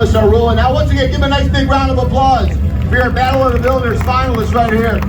Start rolling. Now, once again, give a nice big round of applause for your Battle of the Builders finalists right here.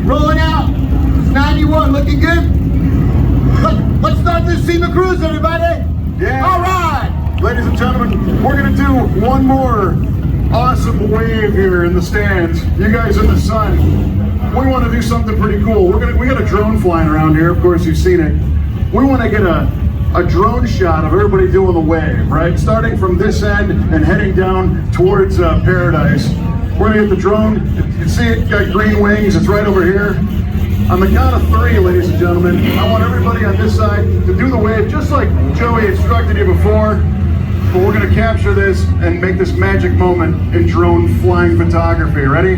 Rolling out. It's 91, looking good. Let's start this Sema cruise, everybody. Yeah. All right. Ladies and gentlemen, we're gonna do one more awesome wave here in the stands. You guys in the sun. We want to do something pretty cool. We got a drone flying around here. Of course, you've seen it. We want to get a drone shot of everybody doing the wave, right? Starting from this end and heading down towards Paradise. We're gonna get the drone. You see it got green wings. It's right over here. On the count of 3, ladies and gentlemen, I want everybody on this side to do the wave just like Joey instructed you before. But we're gonna capture this and make this magic moment in drone flying photography. Ready?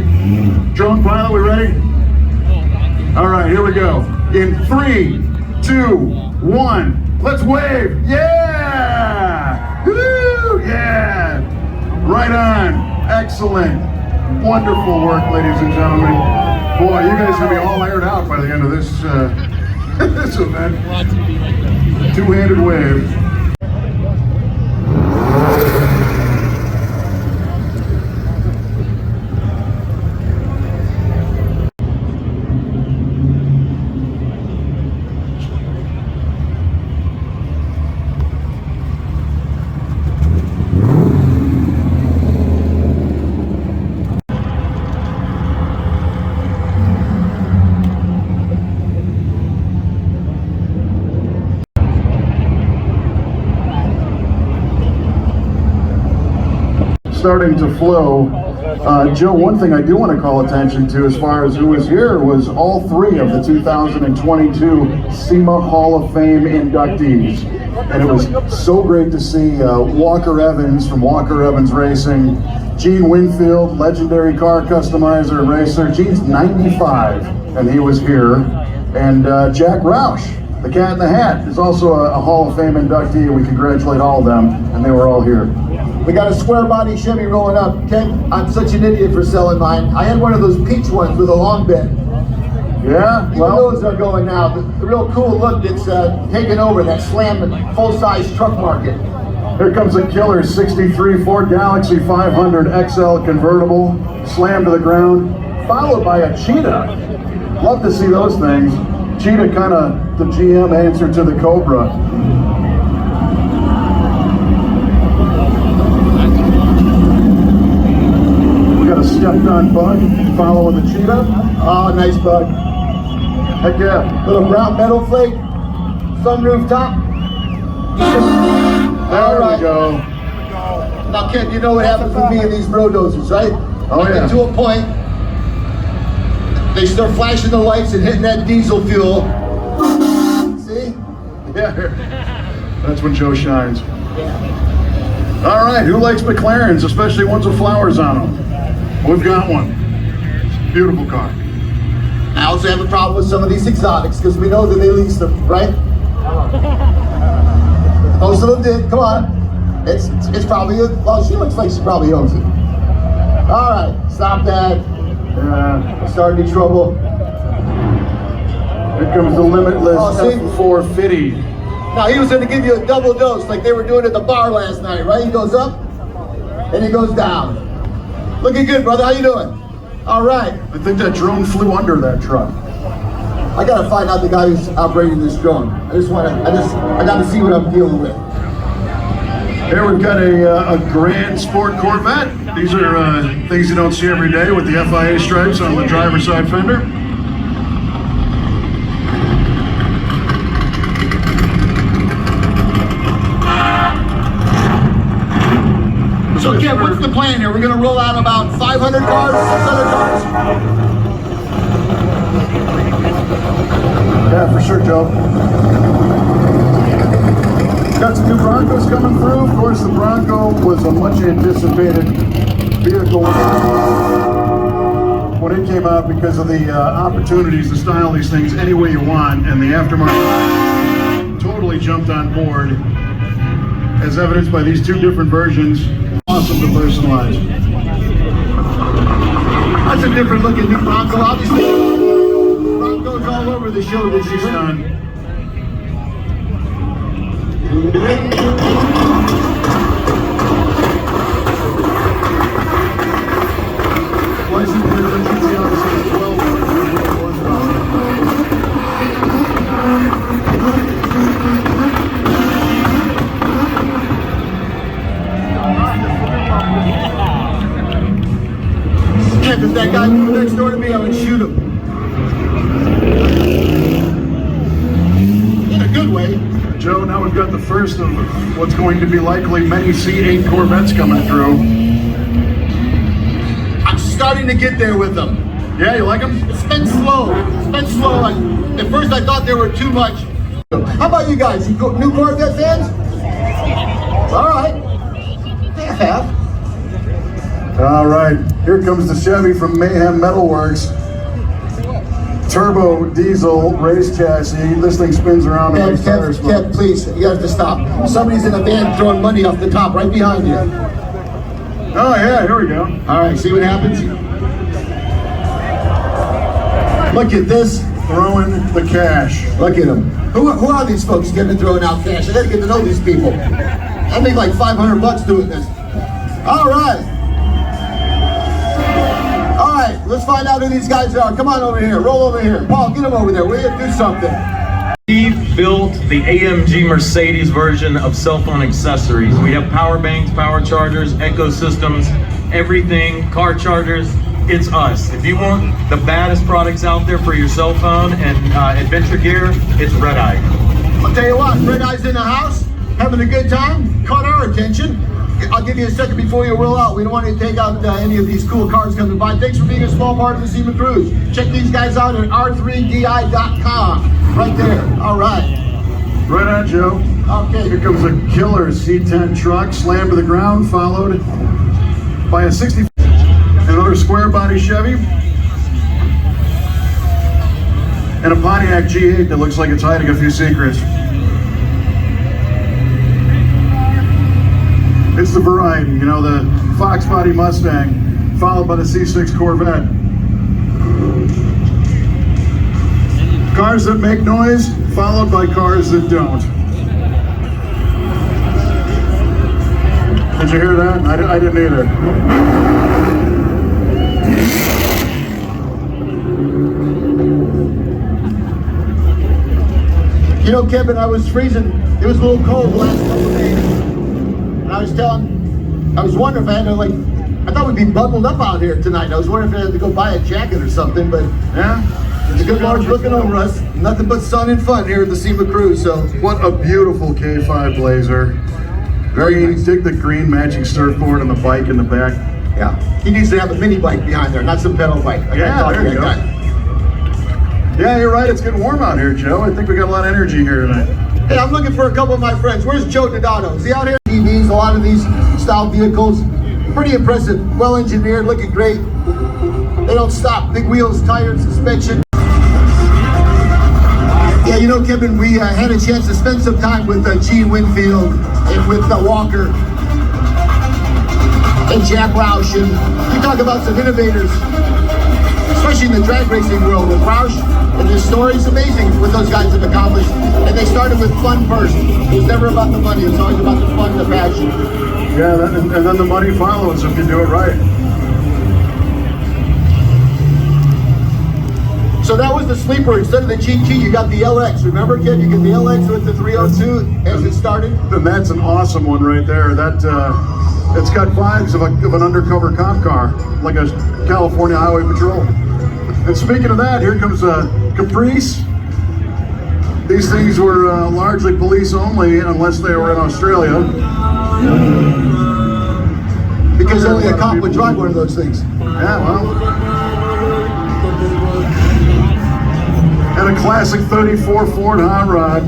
Drone pilot, we ready? All right, here we go. In 3, 2, 1, let's wave. Yeah! Woo! Yeah! Right on. Excellent. Wonderful work, ladies and gentlemen. Boy, you guys are gonna be all aired out by the end of this this event. Two-handed wave. Starting to flow. Joe, one thing I do want to call attention to as far as who was here was all 3 of the 2022 Sema Hall of Fame inductees. And it was so great to see Walker Evans from Walker Evans Racing, Gene Winfield, legendary car customizer and racer. Gene's 95 and he was here. And Jack Roush, the Cat in the Hat, is also a Hall of Fame inductee, and we congratulate all of them, and they were all here. We got a square body Chevy rolling up. Ken, I'm such an idiot for selling mine. I had one of those peach ones with a long bed. Yeah, well, those are going now. The real cool look that's taken over that slam full-size truck market. Here comes a killer 63 Ford Galaxy 500 XL convertible, slammed to the ground, followed by a Cheetah. Love to see those things. Cheetah kind of the GM answer to the Cobra. Stepped on bug, following the Cheetah. Oh, nice bug. Heck yeah. Little brown metal flake, sunroof top. There we go. Now, Ken, you know what happens with me and these road-dozers, right? Oh, yeah. Get to a point, they start flashing the lights and hitting that diesel fuel. See? Yeah. That's when Joe shines. Yeah. All right, who likes McLarens, especially ones with flowers on them? We've got one. Beautiful car. I also have a problem with some of these exotics because we know that they lease them, right? Most of them did. Come on. It's probably, well, she looks like she probably owns it. All right, stop that. Yeah. Starting to trouble. Here comes the limitless F450. Now he was going to give you a double dose like they were doing at the bar last night, right? He goes up and he goes down. Looking good, brother. How you doing? All right. I think that drone flew under that truck. I gotta find out the guy who's operating this drone. I gotta see what I'm dealing with. Here we've got a Grand Sport Corvette. These are things you don't see every day with the FIA stripes on the driver's side fender. So Ken, what's the plan here? We're gonna roll out about 500 cars, 600 cars? Joe. Got some new Broncos coming through. Of course, the Bronco was a much anticipated vehicle when it came out because of the opportunities to style these things any way you want, and the aftermarket totally jumped on board, as evidenced by these two different versions. Awesome to personalize. That's a different looking new Bronco, obviously. Broncos all over the show this year. If that guy moved next door to me, I would shoot him. In a good way. Joe, now we've got the first of what's going to be likely many C8 Corvettes coming through. I'm starting to get there with them. Yeah, you like them? It's been slow. It's been slow. At first I thought there were too much. How about you guys? You new Corvette fans? All right. Yeah. All right, here comes the Chevy from Mayhem Metalworks. Turbo diesel race chassis. This thing spins around and makes tires. Kev, please, you have to stop. Somebody's in a van throwing money off the top right behind you. Oh yeah, here we go. All right, see what happens? Look at this. Throwing the cash. Look at them. Who are these folks getting to throwing out cash? I gotta get to know these people. I make like $500 doing this. All right. All right, let's find out who these guys are. Come on over here. Roll over here. Paul, get them over there. Will you do something? Steve built the AMG Mercedes version of cell phone accessories. We have power banks, power chargers, echo systems, everything, car chargers. It's us. If you want the baddest products out there for your cell phone and adventure gear, it's Red Eye. I'll tell you what, Red Eye's in the house, having a good time, caught our attention. I'll give you a second before you roll out. We don't want you to take out any of these cool cars coming by. Thanks for being a small part of the Sema Cruise. Check these guys out at r3di.com. Right there. All right. Right on, Joe. Okay. Here comes a killer C10 truck, slammed to the ground, followed by a 60. Another square body Chevy. And a Pontiac G8 that looks like it's hiding a few secrets. It's the variety, you know, the Fox body Mustang, followed by the C6 Corvette. Cars that make noise, followed by cars that don't. Did you hear that? I didn't either. You know, Kevin, I was freezing. It was a little cold the last couple of days. And I was wondering if I had to, I thought we'd be bundled up out here tonight. I was wondering if I had to go buy a jacket or something, but yeah, the good Lord's looking over us. Nothing but sun and fun here at the Sema Cruise, so. What a beautiful K5 Blazer. Very nice. Dig the green matching surfboard and the bike in the back. Yeah, he needs to have a mini bike behind there, not some pedal bike. Yeah, there you go. Yeah, you're right. It's getting warm out here, Joe. I think we got a lot of energy here tonight. Hey, I'm looking for a couple of my friends. Where's Joe Donato? Is he out here? TVs, a lot of these style vehicles. Pretty impressive. Well engineered, looking great. They don't stop. Big wheels, tires, suspension. Yeah, you know, Kevin, we had a chance to spend some time with Gene Winfield and with Walker and Jack Roush. And we talk about some innovators, especially in the drag racing world with Roush. And the story's amazing what those guys have accomplished. And they started with fun first. It was never about the money. It was always about the fun, the passion. Yeah, and then the money follows if you do it right. So that was the sleeper. Instead of the GT, you got the LX. Remember, kid? You get the LX with the 302 as it started. And that's an awesome one right there. That it's got vibes of an undercover cop car, like a California Highway Patrol. And speaking of that, here comes a Caprice. These things were largely police only, unless they were in Australia. Because only a cop would drive one of those things. Yeah, well. And a Classic 34 Ford hot rod.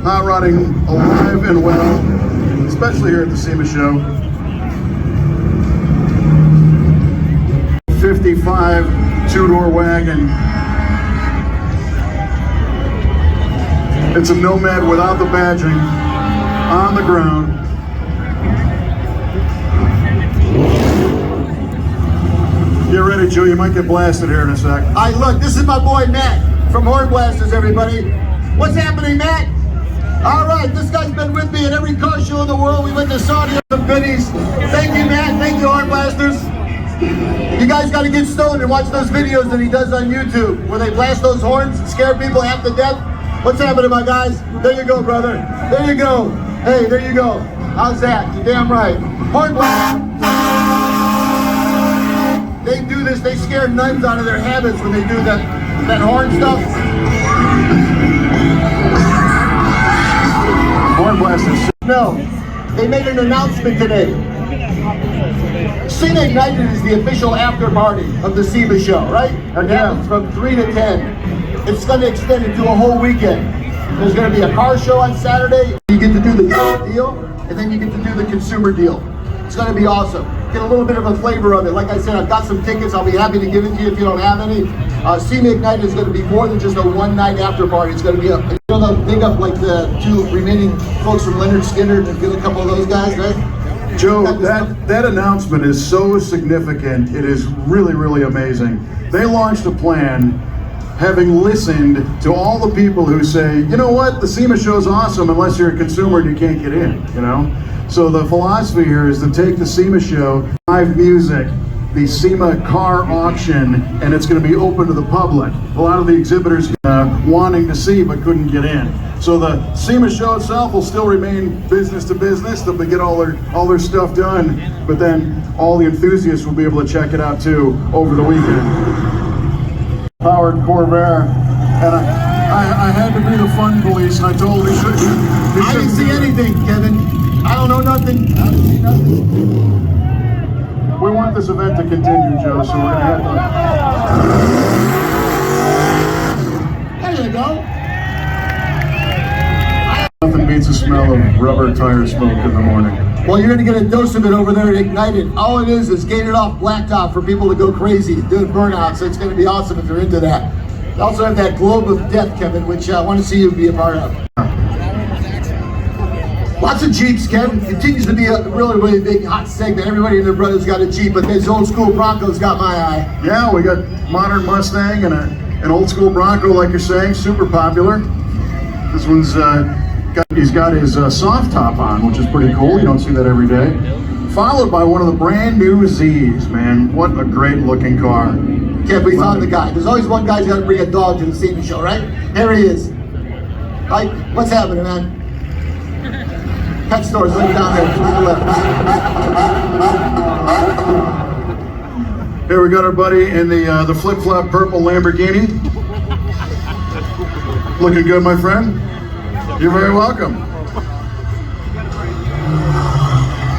Hot rodding alive and well, especially here at the SEMA show. 55 two-door wagon. It's a Nomad without the badging, on the ground. Get ready, Joe, you might get blasted here in a sec. All right, look, this is my boy Matt from Horn Blasters, everybody. What's happening, Matt? All right, this guy's been with me at every car show in the world. We went to Saudi, some goodies. Thank you, Matt. Thank you, Horn Blasters. You guys got to get stoned and watch those videos that he does on YouTube where they blast those horns and scare people half to death. What's happening, my guys? There you go, brother. There you go. Hey, there you go. How's that? You're damn right. Horn Blasters. They do this, they scare nuns out of their habits when they do that horn stuff. Horn Blasters. No, they made an announcement today. Sema Ignited is the official after party of the SEMA show, right? It happens from 3 to 10. It's going to extend into a whole weekend. There's going to be a car show on Saturday. You get to do the deal, and then you get to do the consumer deal. It's going to be awesome. Get a little bit of a flavor of it. Like I said, I've got some tickets. I'll be happy to give it to you if you don't have any. Sema Ignited is going to be more than just a one-night after party. It's going to be they'll dig up like the two remaining folks from Leonard Skinner and get a couple of those guys, right? Joe, that announcement is so significant. It is really, really amazing. They launched a plan having listened to all the people who say, you know what, the SEMA show's awesome unless you're a consumer and you can't get in, you know? So the philosophy here is to take the SEMA show, live music, the SEMA car auction, and it's going to be open to the public. A lot of the exhibitors wanting to see but couldn't get in. So the SEMA show itself will still remain business to business. They'll get all their stuff done, but then all the enthusiasts will be able to check it out too over the weekend. Powered Corvair, and I had to be the fun police, and I told him he shouldn't. I didn't see anything, Kevin. I don't know nothing. I didn't see nothing. We want this event to continue, Joe, so we're going to have to... There you go. Nothing beats the smell of rubber tire smoke in the morning. Well, you're going to get a dose of it over there at Ignited. All it is gated off blacktop for people to go crazy, doing burnouts, so it's going to be awesome if you're into that. They also have that Globe of Death, Kevin, which I want to see you be a part of. Lots of Jeeps, Kevin. Continues to be a really, really big hot segment. Everybody and their brother's got a Jeep, but this old school Bronco's got my eye. Yeah, we got modern Mustang and an old school Bronco, like you're saying, super popular. This one's he's got his soft top on, which is pretty cool. You don't see that every day. Followed by one of the brand new Z's, man. What a great looking car. Kev, we found the guy. There's always one guy's got to bring a dog to the SEMA show, right? There he is. Right? What's happening, man? Pet stores right down there to the left. Here we got our buddy in the flip-flop purple Lamborghini. Looking good, my friend. You're very welcome.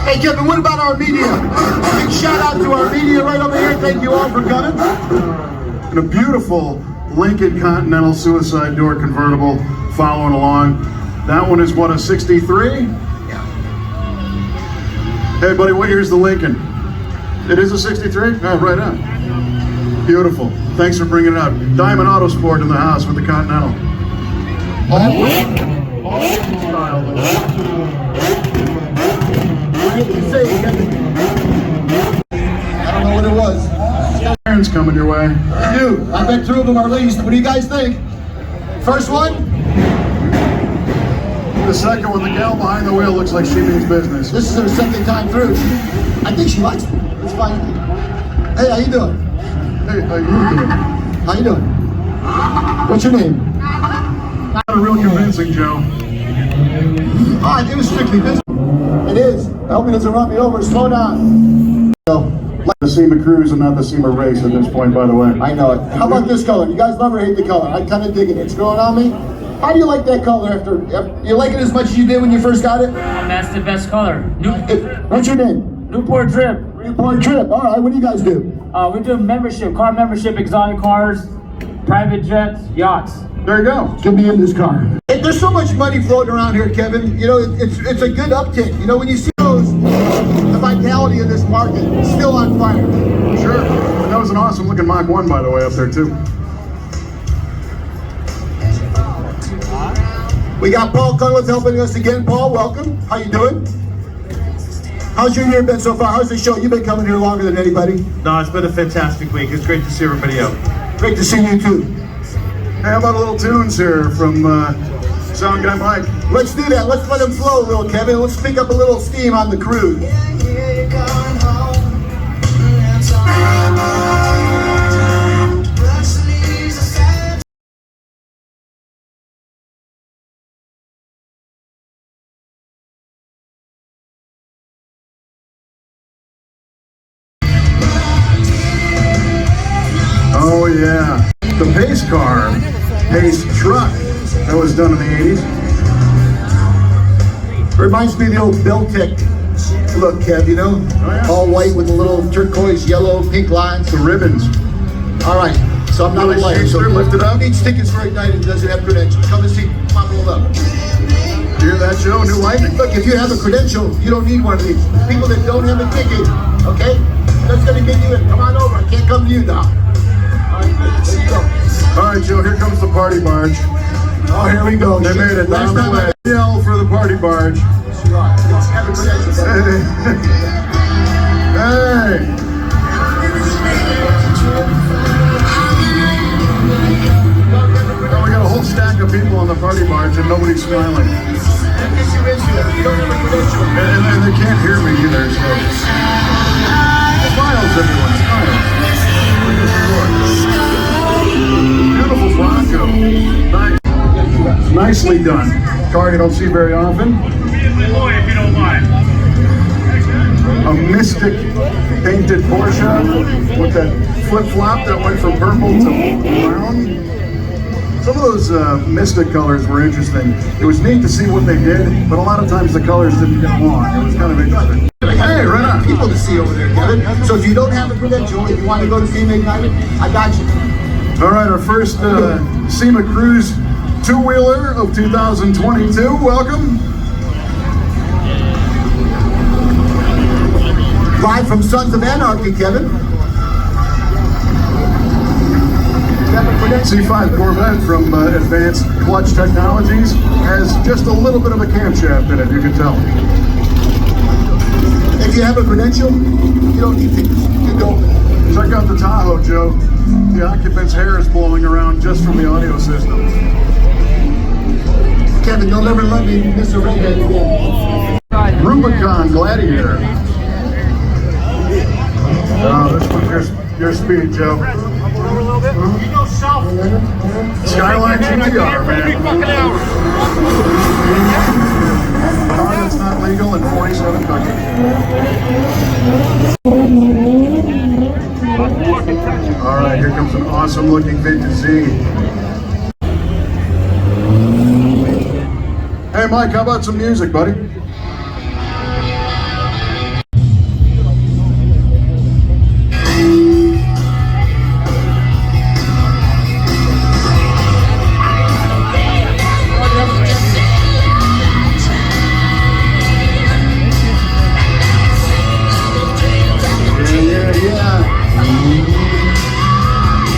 Hey, Kevin, what about our media? Big shout out to our media right over here. Thank you all for coming. And a beautiful Lincoln Continental suicide door convertible following along. That one is what, a 63? Yeah. Hey, buddy, what year's the Lincoln? It is a 63? Oh, right on. Beautiful. Thanks for bringing it up. Diamond Autosport in the house with the Continental. What did you say, Kevin? I don't know what it was. Aaron's coming your way. Dude, I bet two of them are leased. What do you guys think? First one? The second one, the gal behind the wheel looks like she means business. This is her second time through. I think she likes me. It's fine. Hey, how you doing? Hey, how you doing? How you doing? What's your name? Not a real convincing, Joe. Oh, it was strictly business. It is. I hope he doesn't run me over. Slow down. The SEMA cruise and not the SEMA race at this point, by the way. I know it. How about this color? You guys love or hate the color? I kind of dig it. It's growing on me. How do you like that color after? You like it as much as you did when you first got it? That's the best color. What's your name? Newport Drip. Newport Trip. All right. What do you guys do? We do membership, car membership, exotic cars. private jets, yachts. There you go. Get me in this car. Hey, there's so much money floating around here, Kevin. You know, it's a good uptick. You know, when you see those, the vitality of this market is still on fire. Sure. That was an awesome looking Mach 1, by the way, up there too. We got Paul Cunliffe helping us again. Paul, welcome. How you doing? How's your year been so far? How's the show? You've been coming here longer than anybody. No, it's been a fantastic week. It's great to see everybody out. Great to see you too. Hey, how about a little tunes here from Sound Guy Mike? Let's do that. Let's let him flow a little, Kevin. Let's pick up a little steam on the cruise. Oh yeah, the pace car, pace truck, that was done in the 80s. Reminds me of the old Beltec look, Kev, you know? Oh, yeah. All white with the little turquoise, yellow, pink lines. The ribbons. All right, so I'm not a liar. So lift it up. Who needs tickets for Ignite and doesn't have credentials? Come and see, pop roll up. You hear that, Joe? New lightning. Look, if you have a credential, you don't need one of these. People that don't have a ticket, okay? That's gonna get you in. Come on over. I can't come to you now. All right, let's go. All right, Joe, here comes the party barge. Oh, here we go. They made it down the way. Yell for the party barge. Have a credential. Hey! Oh, we got a whole stack of people on the party barge and nobody's smiling. And they can't hear me either, so. Smiles, everyone, smiles. Beautiful Bronco. Nice. Nicely done. Car you don't see very often. If you don't mind. A Mystic painted Porsche with that flip-flop that went from purple to brown. Some of those Mystic colors were interesting. It was neat to see what they did, but a lot of times the colors didn't get along. It was kind of interesting. Hey, right on. People to see over there, Kevin. So if you don't have a credential and you want to go to Sema Ignited, I got you. All right, our first Sema Cruise two-wheeler of 2022. Welcome. Live from Sons of Anarchy, Kevin. C5 Corvette from Advanced Clutch Technologies has just a little bit of a camshaft in it, you can tell. If you have a credential, you don't need tickets. You go. Check out the Tahoe, Joe. The occupant's hair is blowing around just from the audio system. Kevin, don't ever let me miss a redhead again. Rubicon Gladiator. Oh, this one's your speed, Joe. Skyline GTR, man. Car that's not legal in 47 countries. All right, here comes an awesome looking vintage Z. Hey, Mike, how about some music, buddy?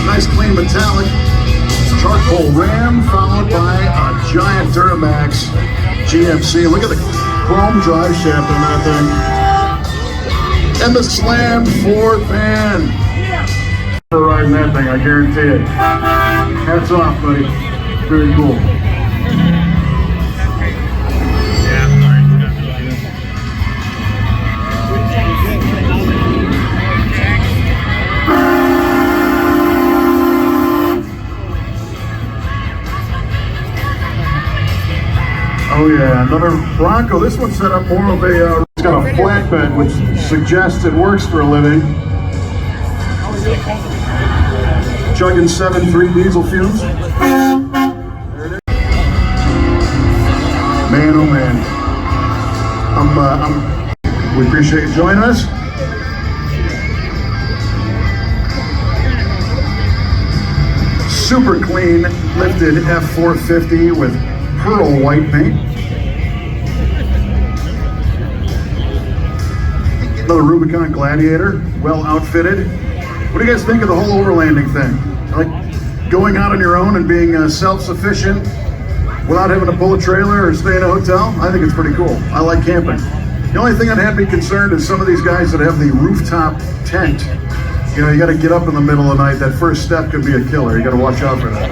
Nice clean metallic charcoal ram followed by a giant Duramax GMC. Look at the chrome drive shaft on that thing. And the slammed Ford van. For riding that thing, I guarantee it. Hats off, buddy. Very cool. Oh yeah, another Bronco. This one's set up more of a, it's got a flatbed, which suggests it works for a living. Chugging 7.3 diesel fumes. There it is. Man, oh man. We appreciate you joining us. super clean, lifted F450 with pearl white paint. Another Rubicon Gladiator, well outfitted. What do you guys think of the whole overlanding thing? Like going out on your own and being self-sufficient without having to pull a trailer or stay in a hotel? I think it's pretty cool. I like camping. The only thing I'd have me concerned is some of these guys that have the rooftop tent. You know, you got to get up in the middle of the night. That first step could be a killer. You got to watch out for that.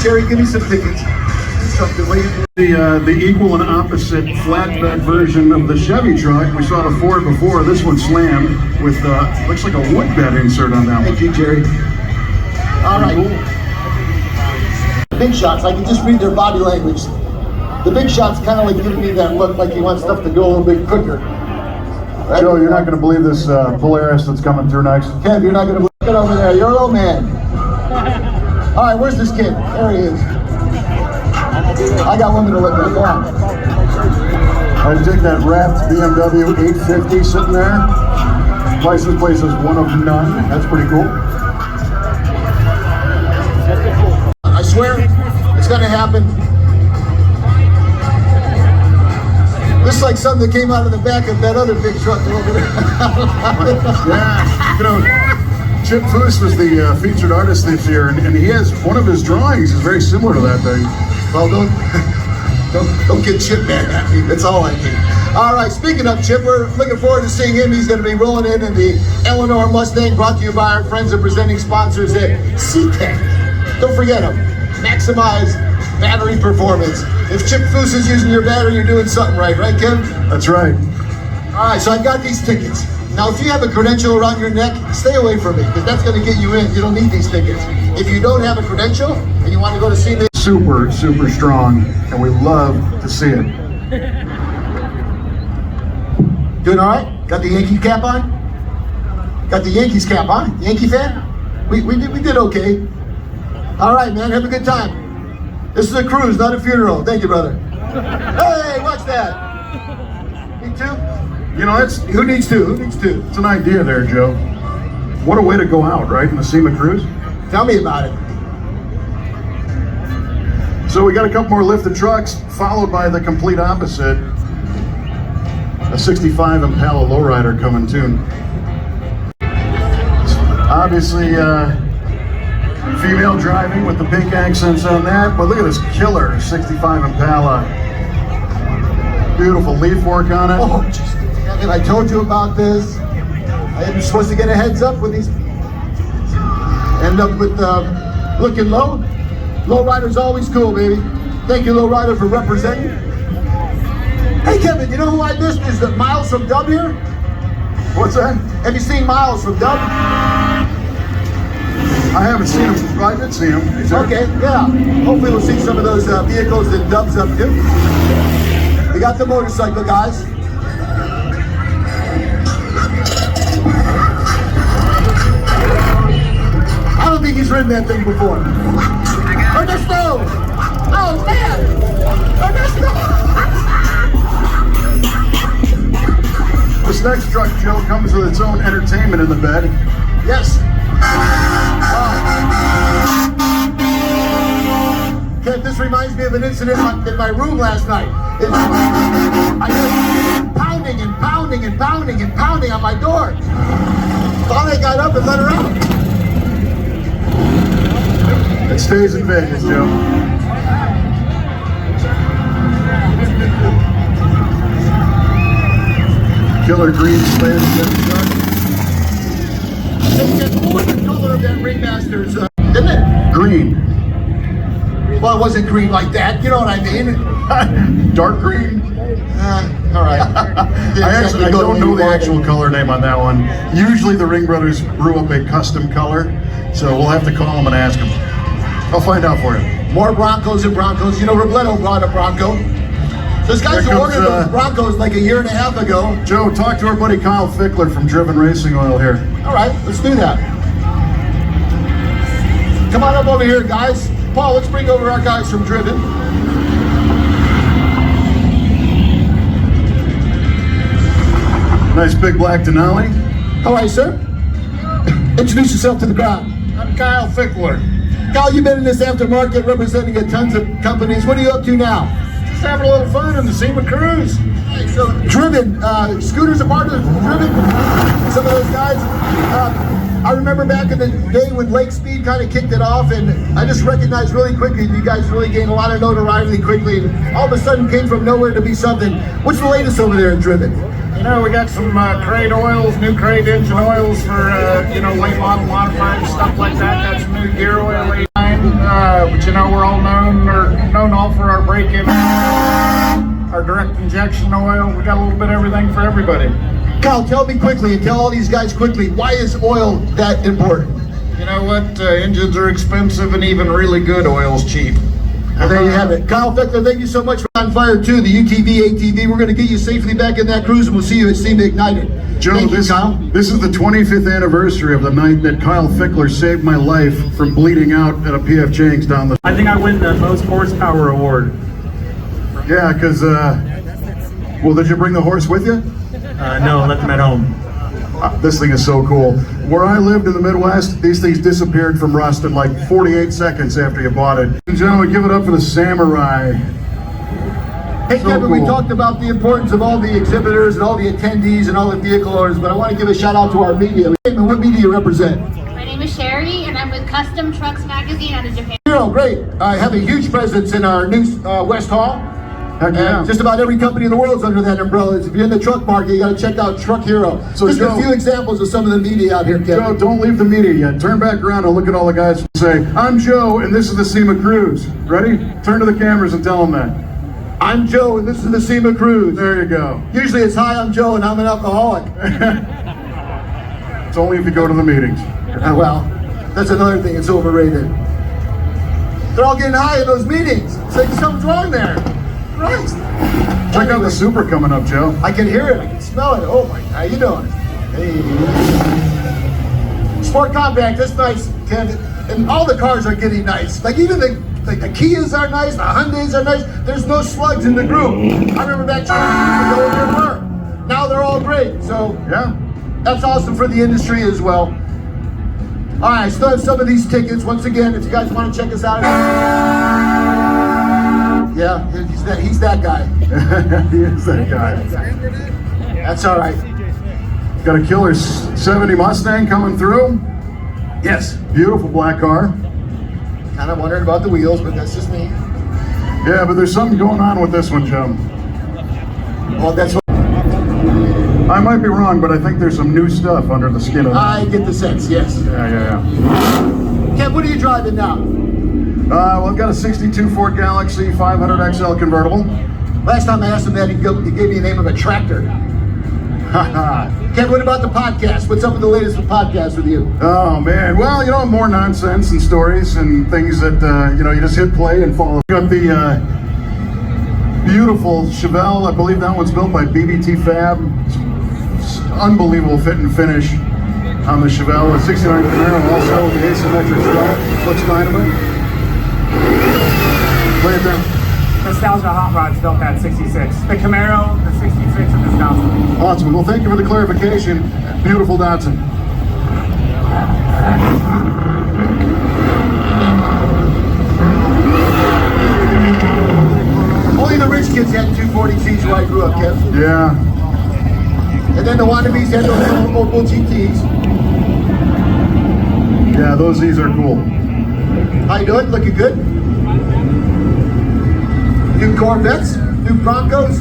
Jerry, give me some tickets. Something. The equal and opposite flatbed version of the Chevy truck. We saw the Ford before. This one slammed with looks like a wood bed insert on that one. Thank you, Jerry. All right. Big shots. I can just read their body language. The big shots kind of like giving me that look like you want stuff to go a little bit quicker. Right? Joe, you're not going to believe this Polaris that's coming through next. Kev, you're not going to believe it over there. You're a little man. All right, where's this kid? There he is. I got one to look at. Go on. I'd take that wrapped BMW 850 sitting there. License plate says one of none. That's pretty cool. I swear it's going to happen. This is like something that came out of the back of that other big truck over there. Yeah, you know, Chip Foose was the featured artist this year, and he has one of his drawings is very similar to that thing. Well, don't get Chip mad at me. That's all I need. All right, speaking of Chip, we're looking forward to seeing him. He's going to be rolling in the Eleanor Mustang, brought to you by our friends and presenting sponsors at SeaTech. Don't forget them. Maximize battery performance. If Chip Foose is using your battery, you're doing something right, Kim? That's right. All right, so I've got these tickets. Now, if you have a credential around your neck, stay away from me, because that's going to get you in. You don't need these tickets. If you don't have a credential and you want to go to see me, Super, super strong, and we love to see it. doing all right? Got the Yankee cap on? Got the Yankees cap on? Yankee fan? We did okay. All right, man, have a good time. This is a cruise, not a funeral. Thank you, brother. Hey, watch that. Me too? You know, it's Who needs to? Who needs to? it's an idea there, Joe. What a way to go out, right, in the Sema cruise? Tell me about it. So we got a couple more lifted trucks, followed by the complete opposite, a 65 Impala lowrider coming too. Obviously, female driving with the pink accents on that, but look at this killer 65 Impala. Beautiful leaf work on it. Oh, just damn it, I told you about this. I am supposed to get a heads up with these. End up with looking low. Lowrider's always cool, baby. Thank you, Lowrider, for representing. Hey, Kevin, you know who I missed is the Miles from Dub here? What's that? Have you seen Miles from Dub? I haven't seen him. I did see him. He's there. Okay, yeah. Hopefully we'll see some of those vehicles that Dub's up to. We got the motorcycle, guys. I don't think he's ridden that thing before. Ernesto! Oh, man! Ernesto! This next truck, Joe, comes with its own entertainment in the bed. Yes. Kev, this reminds me of an incident in my room last night. I heard pounding and pounding and pounding and pounding on my door. Finally I got up and let her out. It stays in Vegas, Joe. Killer green slayer truck. What was the color of that Ringmaster's, didn't it? Green. Well, it wasn't green like that, you know what I mean? Dark green. All right. I don't know the actual color name on that one. Usually the Ring Brothers brew up a custom color, so we'll have to call them and ask them. I'll find out for you. More Broncos and Broncos. You know, Robledo brought a Bronco. This guy's Here who comes, ordered those Broncos like a year and a half ago. Joe, talk to our buddy Kyle Fickler from Driven Racing Oil here. All right, let's do that. Come on up over here, guys. Paul, let's bring over our guys from Driven. Nice big black Denali. How are you, sir? Introduce yourself to the crowd. I'm Kyle Fickler. Kyle, you've been in this aftermarket representing a tons of companies. What are you up to now? Just having a little fun in the Sema cruise. So, Driven, Scooters are part of Driven. Some of those guys. I remember back in the day when Lake Speed kind of kicked it off, and I just recognized really quickly you guys really gained a lot of notoriety quickly, and all of a sudden came from nowhere to be something. What's the latest over there in Driven? You know, we got some crate oils, new crate engine oils for, late model modified stuff like that. Got some new gear oil line. But, we're all known all for our break-in, our direct injection oil. We got a little bit of everything for everybody. Kyle, tell me quickly, and tell all these guys quickly, why is oil that important? You know what? Engines are expensive, and even really good oil's cheap. And there you have it. Kyle Fickler, thank you so much for On Fire 2, the UTV, ATV. We're going to get you safely back in that cruise, and we'll see you at Sema Ignited. Joe, Thank you, this Kyle. is the 25th anniversary of the night that Kyle Fickler saved my life from bleeding out at a PF Chang's down the... I think I win the most horsepower award. Yeah, because, well, did you bring the horse with you? No, I left them at home. This thing is so cool. Where I lived in the Midwest, these things disappeared from rust in like 48 seconds after you bought it. And gentlemen, give it up for the Samurai. Hey, So Kevin, we cool. talked about the importance of all the exhibitors and all the attendees and all the vehicle owners, but I want to give a shout out to our media. What media you represent? My name is Sherry, and I'm with Custom Trucks Magazine out of Japan. Hero, great. I have a huge presence in our new West Hall. Heck yeah. Just about every company in the world is under that umbrella. If you're in the truck market, you got to check out Truck Hero. So Just Joe- a few examples of some of the media out here, Kevin. Joe, don't leave the media yet. Turn back around and look at all the guys and say, I'm Joe, and this is the Sema Cruise. Ready? Turn to the cameras and tell them that. I'm Joe, and this is the Sema Cruise. There you go. Usually it's, hi, I'm Joe, and I'm an alcoholic. It's only if you go to the meetings. Well, that's another thing, it's overrated. They're all getting high in those meetings. It's like something's wrong there. Christ. Check out the Super coming up, Joe. I can hear it, I can smell it. Oh my, how you doing? Hey. Sport Compact, that's nice, Ken. And all the cars are getting nice. Like even the Kias are nice, the Hyundais are nice. There's no slugs in the group. I remember back 20 years ago there were. Now they're all great. So Yeah? that's awesome for the industry as well. All right, still have some of these tickets. Once again, if you guys want to check us out. Yeah, he's that guy. He is that guy. That's all right. Got a killer 70 Mustang coming through. Yes. Beautiful black car. Kind of wondering about the wheels, but that's just me. Yeah, but there's something going on with this one, Joe. Well, that's what I might be wrong, but I think there's some new stuff under the skin of it. I get the sense, yes. Yeah. Ken, what are you driving now? Well, I've got a 62 Ford Galaxy 500 XL convertible. Last time I asked him that, he gave me the name of a tractor. Ken, what about the podcast? What's up with the latest with podcasts with you? Oh man, well, more nonsense and stories and things that you just hit play and follow. Got the beautiful Chevelle. I believe that one's built by BBT Fab. It's unbelievable fit and finish on the Chevelle. A 69 Camaro also with the asymmetric strut. Looks dynamite. Play it there. Nostalgia Hot Rods built that 66. The Camaro, the 66, and the Nostalgia. Awesome. Well, thank you for the clarification. Beautiful Datsun. Only the rich kids had 240Ts where I grew up, Kev. Yeah. And then the wannabes had those Opel GTs. Yeah, those Z's are cool. How you doing? Looking good? New Corvettes? New Broncos?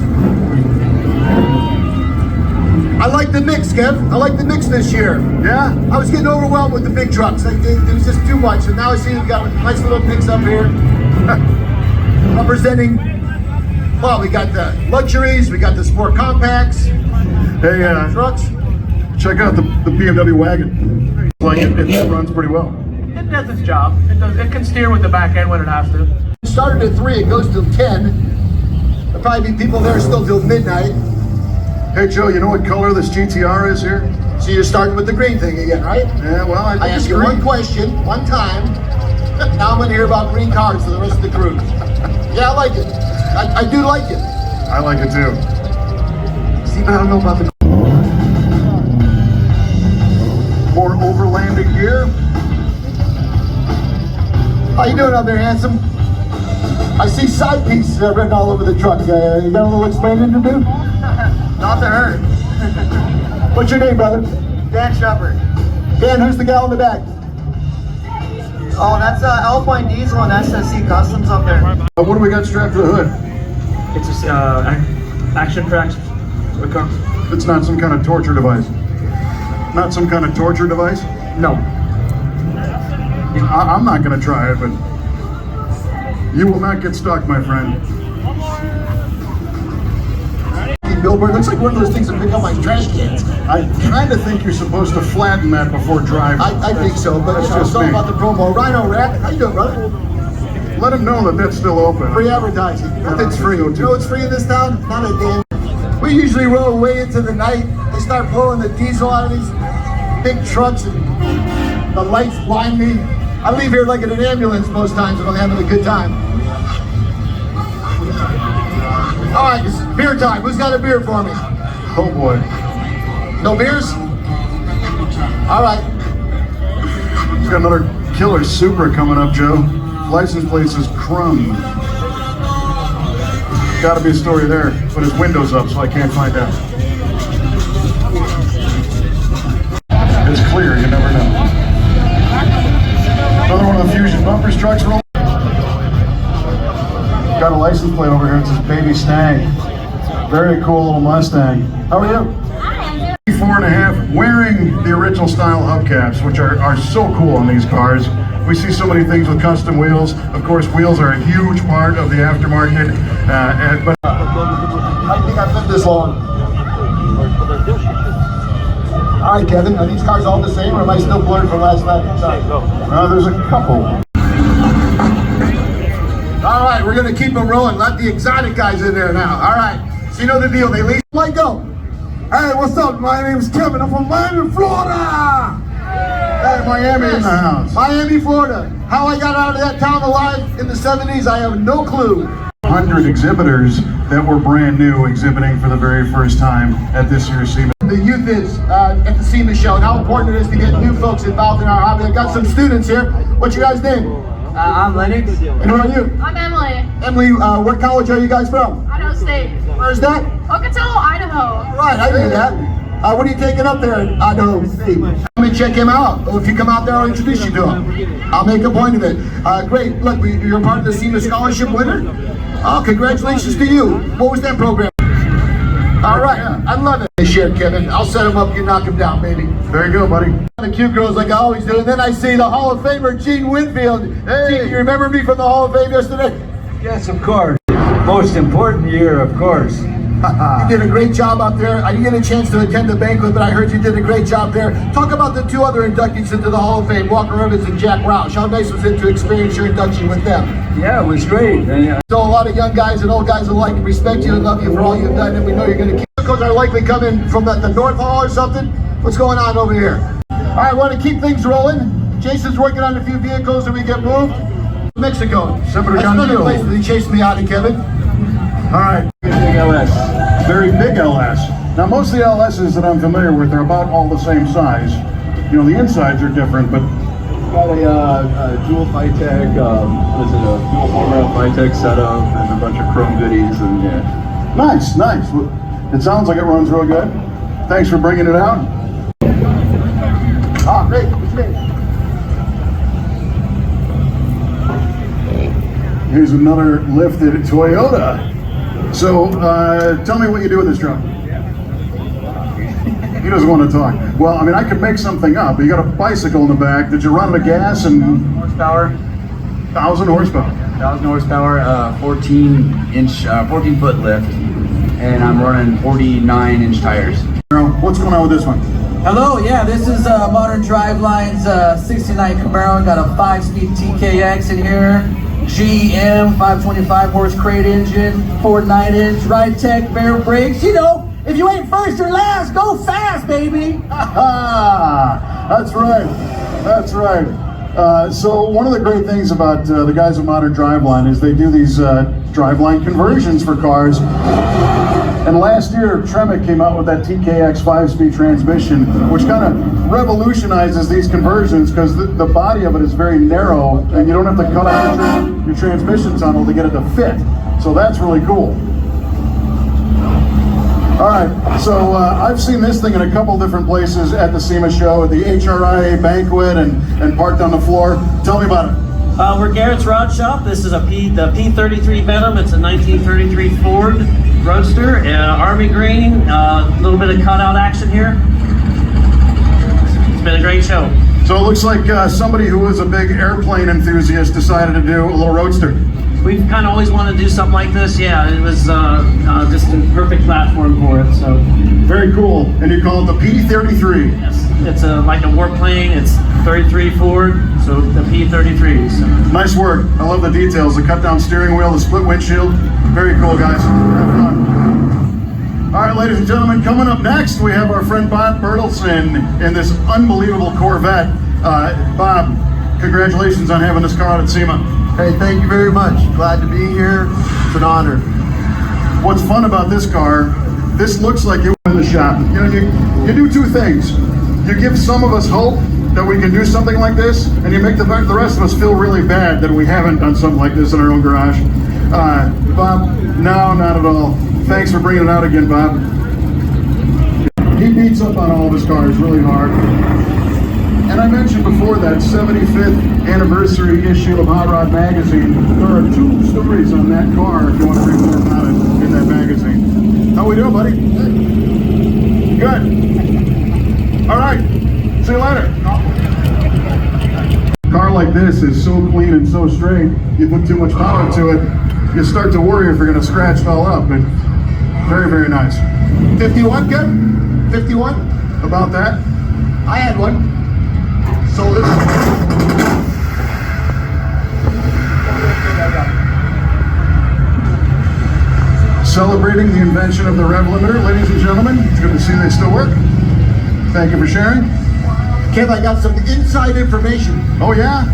I like the mix, Kev. I like the mix this year. Yeah? I was getting overwhelmed with the big trucks. Like, it was just too much. And now I see we've got a nice little mix up here. Representing, well, we got the luxuries, we got the sport compacts, Hey, trucks. check out the BMW wagon. Like it runs pretty well. It does its job. It can steer with the back end when it has to. It started at 3, it goes till 10. There'll probably be people there still till midnight. Hey Joe, you know what color this GTR is here? So you're starting with the green thing again, right? Yeah, well, I I asked you one question, one time. Now I'm going to hear about green cars for the rest of the cruise. Yeah, I like it. I do like it. I like it too. See, but I don't know about the... More overlanding here. How you doing out there, handsome? I see side pieces written all over the truck. You got a little explaining to do? Not to hurt. What's your name, brother? Dan Shepard. Dan, who's the gal in the back? Oh, that's Alpine Diesel and SSC Customs up there. What do we got strapped to the hood? It's just action tracks. It's not some kind of torture device. Not some kind of torture device? No. I'm not going to try it, but you will not get stuck, my friend. Billboard looks like one of those things that pick up my trash cans. I kind of think you're supposed to flatten that before driving. I think so, but That's you know, it's just all me. about the promo. Rhino Rat, how you doing, brother? Let them know that that's still open. Free advertising. Nothing's free. You know what's free in this town? Not a damn. We usually roll way into the night. They start pulling the diesel out of these big trucks and the lights blind me. I leave here like in an ambulance most times if I'm having a good time. All right, it's beer time. Who's got a beer for me? Oh boy. No beers? All right. He's got another killer Supra coming up, Joe. License plate says Crumb. Gotta be a story there, but his window's up, so I can't find out. It's clear, you never know. Another one of the Fusion bumpers trucks rolling. Got a license plate over here. It says Baby Stang. Very cool little Mustang. How are you? 4.5, wearing the original style hubcaps, which are so cool on these cars. We see so many things with custom wheels. Of course, wheels are a huge part of the aftermarket. But I think I've lived this long. All right, Kevin, are these cars all the same, or am I still blurred from last night? Sorry. there's a couple. All right, we're gonna keep them rolling. Let the exotic guys in there now. All right, so you know the deal. They leave. Let go. Hey, what's up? My name's Kevin. I'm from Miami, Florida. Hey, Miami in the house. Miami, Florida. How I got out of that town alive in the 70s, I have no clue. 100 exhibitors that were brand new exhibiting for the very first time at this year's SEMA. The youth is at the SEMA show, and how important it is to get new folks involved in our hobby. I've got some students here. What's your guys' name? I'm Lennox. And who are you? I'm Emily. Emily, what college are you guys from? Idaho State. Where's that? Pocatello, Idaho. All right, I knew that. What are you taking up there at Idaho State? Let me check him out. Well, if you come out there, I'll introduce you to him. I'll make a point of it. Great. Look, you're part of the SEMA Scholarship winner. Oh, congratulations to you. What was that program? All right, I love it. Hey, share, Kevin. I'll set him up. You knock him down, baby. There you go, buddy. The cute girls like I always do. And then I see the Hall of Famer, Gene Winfield. Hey, Gene, you remember me from the Hall of Fame yesterday? Yes, of course. Most important year, of course. You did a great job out there. I didn't get a chance to attend the banquet, but I heard you did a great job there. Talk about the two other inductees into the Hall of Fame, Walker Evans and Jack Roush. How nice was it to experience your induction with them? Yeah, it was great. So a lot of young guys and old guys alike respect you and love you for all you've done, and we know you're going to keep. Vehicles are likely coming from the North Hall or something. What's going on over here? All right, want to keep things rolling. Jason's working on a few vehicles that we get moved. Mexico. That's another place that he chased me out of, Kevin. All right. LS. Very big LS. Now, most of the LSs that I'm familiar with are about all the same size. You know, the insides are different, but got a dual Phytech, what is it, a dual format Phytech setup and a bunch of chrome goodies, and yeah. nice, nice. It sounds like it runs real good. Thanks for bringing it out. Ah, great. What's your name? Here's another lifted Toyota. So, tell me what you do with this truck. He doesn't want to talk. Well, I mean, I could make something up. You got a bicycle in the back. Did you run out of gas and... Horsepower. 1,000 horsepower. 1,000 horsepower, 14 foot lift, and I'm running 49-inch tires. What's going on with this one? Hello, yeah, this is Modern Driveline's 69 Camaro. Got a 5-speed TKX in here. GM 525 horse crate engine, Ford 9-inch, ride tech, bare brakes. You know, if you ain't first or last, go fast, baby. That's right. That's right. So one of the great things about the guys at Modern Driveline is they do these driveline conversions for cars. And last year, Tremec came out with that TKX 5-speed transmission, which kind of revolutionizes these conversions because the body of it is very narrow and you don't have to cut out your transmission tunnel to get it to fit. So that's really cool. All right, so I've seen this thing in a couple different places at the SEMA show, at the HRIA banquet and parked on the floor. Tell me about it. We're Garrett's Rod Shop. This is the P33 Venom. It's a 1933 Ford Roadster, army green, a little bit of cutout action here. It's been a great show. So it looks like somebody who was a big airplane enthusiast decided to do a little roadster. We've kind of always wanted to do something like this. Yeah, it was just a perfect platform for it. So very cool. And you call it the P33. Yes, it's like a warplane. It's 33 Ford, so the P33. So. Nice work. I love the details. The cut down steering wheel, the split windshield. Very cool, guys. Have fun. All right, ladies and gentlemen, coming up next, we have our friend Bob Bertelsen in this unbelievable Corvette. Bob, congratulations on having this car out at SEMA. Hey, thank you very much. Glad to be here. It's an honor. What's fun about this car, this looks like you in the shop. You know, you do two things. You give some of us hope that we can do something like this, and you make the rest of us feel really bad that we haven't done something like this in our own garage. Bob, no, not at all. Thanks for bringing it out again, Bob. He beats up on all of his cars really hard. And I mentioned before that 75th anniversary issue of Hot Rod Magazine. There are 2 stories on that car if you want to read more about it in that magazine. How we doing, buddy? Good. All right. See you later. A car like this is so clean and so straight, you put too much power to it, you start to worry if you're going to scratch it all up. But very, very nice. 51, good? 51? About that. I had one. So this. Celebrating the invention of the rev limiter, ladies and gentlemen. It's good to see they still work. Thank you for sharing. Kev, I got some inside information. Oh yeah?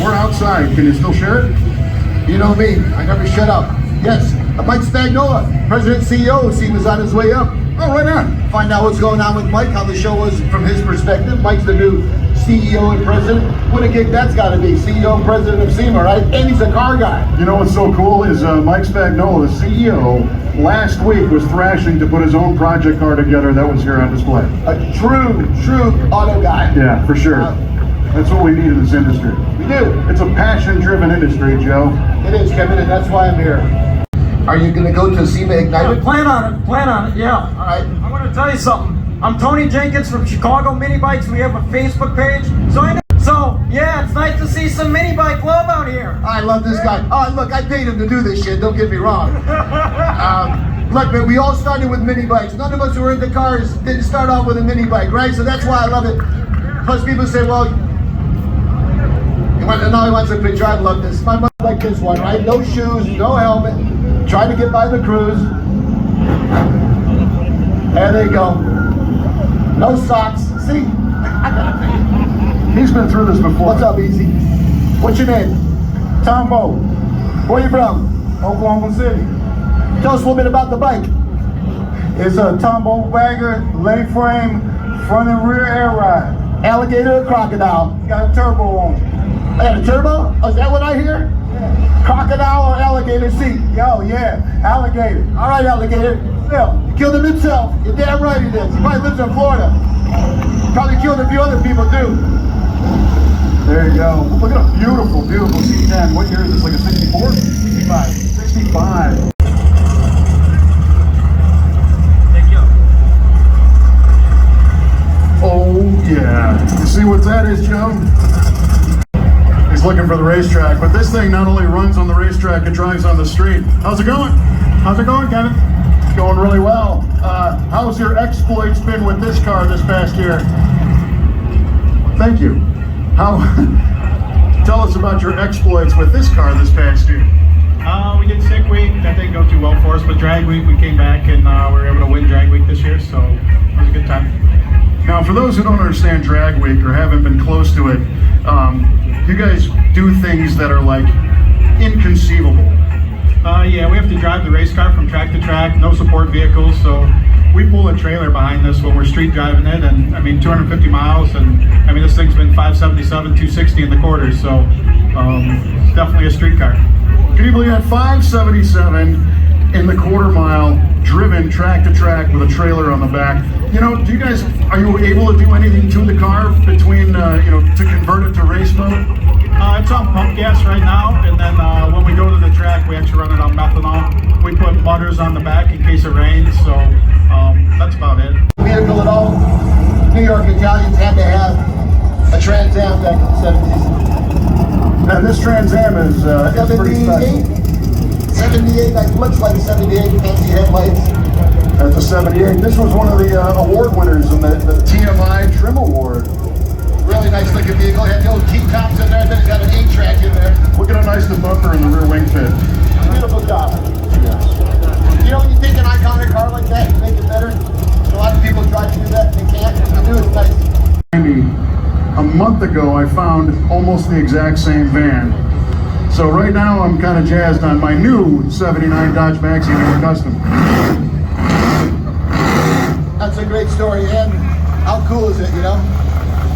We're outside. Can you still share it? You know me, I never shut up. Yes, Mike Spagnola, President and CEO, Sema's on his way up. Oh, right on. Find out what's going on with Mike, how the show was from his perspective. Mike's the new CEO and president. What a gig that's got to be, CEO and president of SEMA, right? And he's a car guy. You know what's so cool is Mike Spagnola, the CEO, last week was thrashing to put his own project car together that was here on display. A true auto guy. Yeah, for sure. That's what we need in this industry. We do. It's a passion-driven industry, Joe. It is, Kevin, and that's why I'm here. Are you going to go to SEMA Ignited? Yeah, plan on it, yeah. All right. I want to tell you something. I'm Tony Jenkins from Chicago Mini Bikes. We have a Facebook page. So yeah, it's nice to see some mini bike love out here. I love this guy. Oh, look, I paid him to do this shit. Don't get me wrong. Look, man, we all started with mini bikes. None of us who were into cars didn't start off with a mini bike, right? So that's why I love it. Plus, people say, well, now he wants a picture. I love this. My mom like this one, right? No shoes, no helmet. Trying to get by the cruise. There they go. No socks. See? I got a thing. He's been through this before. What's up, Easy? What's your name? Tombo, Where you from? Oklahoma City. Tell us a little bit about the bike. It's a Tombo bagger, lay frame, front and rear air ride. Alligator or crocodile? Got a turbo on it. I got a turbo? Oh, is that what I hear? Yeah. Crocodile or alligator seat? Yo, yeah, alligator. All right, alligator. Yeah. He killed him himself. You're damn right he did. He probably lives in Florida. Probably killed a few other people too. There you go. Look at a beautiful, beautiful C10. What year is this? Like a 64? 65. 65. Thank you. Oh yeah. You see what that is, Joe? He's looking for the racetrack, but this thing not only runs on the racetrack, it drives on the street. How's it going? How's it going, Kevin? It's going really well. How's your exploits been with this car this past year? Thank you. Tell us about your exploits with this car this past year. We did sick week. That didn't go too well for us, but drag week we came back and we were able to win drag week this year, so it was a good time. Now, for those who don't understand drag week or haven't been close to it, you guys do things that are like inconceivable. Yeah, we have to drive the race car from track to track, no support vehicles, so we pull a trailer behind this when we're street driving it, and I mean 250 miles, and I mean this thing's been 577, 260 in the quarters, so it's definitely a street car. Can you believe that? 577 in the quarter mile, driven track to track with a trailer on the back. You know, are you able to do anything to the car between, you know, to convert it to race mode? It's on pump gas right now, and then when we go to the track, we actually run it on methanol. We put mutters on the back in case it rains, so that's about it. Vehicle at all. New York Italians had to have a Trans Am back in the 70s. And this Trans Am is pretty special. 78, like, looks like 78, fancy headlights. That's a 78. This was one of the award winners in the TMI Trim Award. Really nice looking vehicle. Had the old T-tops in there, then it's got an 8-track in there. Look at how nice the bumper and the rear wing fit. Beautiful job. Yes. You know, when you take an iconic car like that and make it better, a lot of people try to do that and they can't. They do it nice. A month ago, I found almost the exact same van. So right now, I'm kind of jazzed on my new 79 Dodge Maxi Newer Custom. That's a great story, and how cool is it, you know?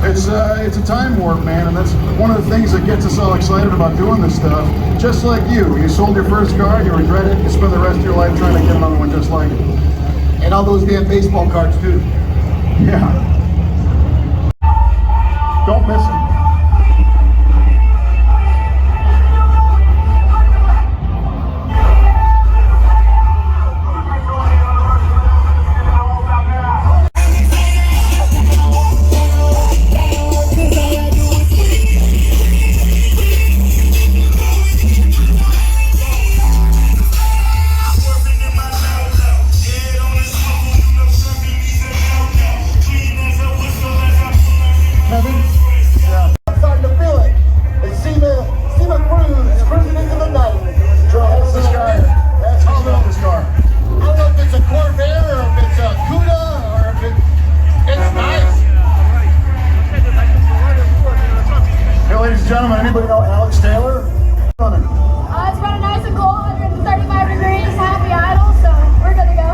It's a time warp, man, and that's one of the things that gets us all excited about doing this stuff. Just like you sold your first car, you regret it, you spend the rest of your life trying to get another one just like it. And all those damn baseball cards, too. Yeah. Don't miss it. I'm starting to feel it. It's Sema cruising into the night. That's this guy. That's how about this car. I don't know if it's a Corvair or if it's a Cuda or if it's nice. Hey, ladies and gentlemen, anybody know Alex Taylor? It's running nice and cool, 135 degrees, happy idle, so we're good to go.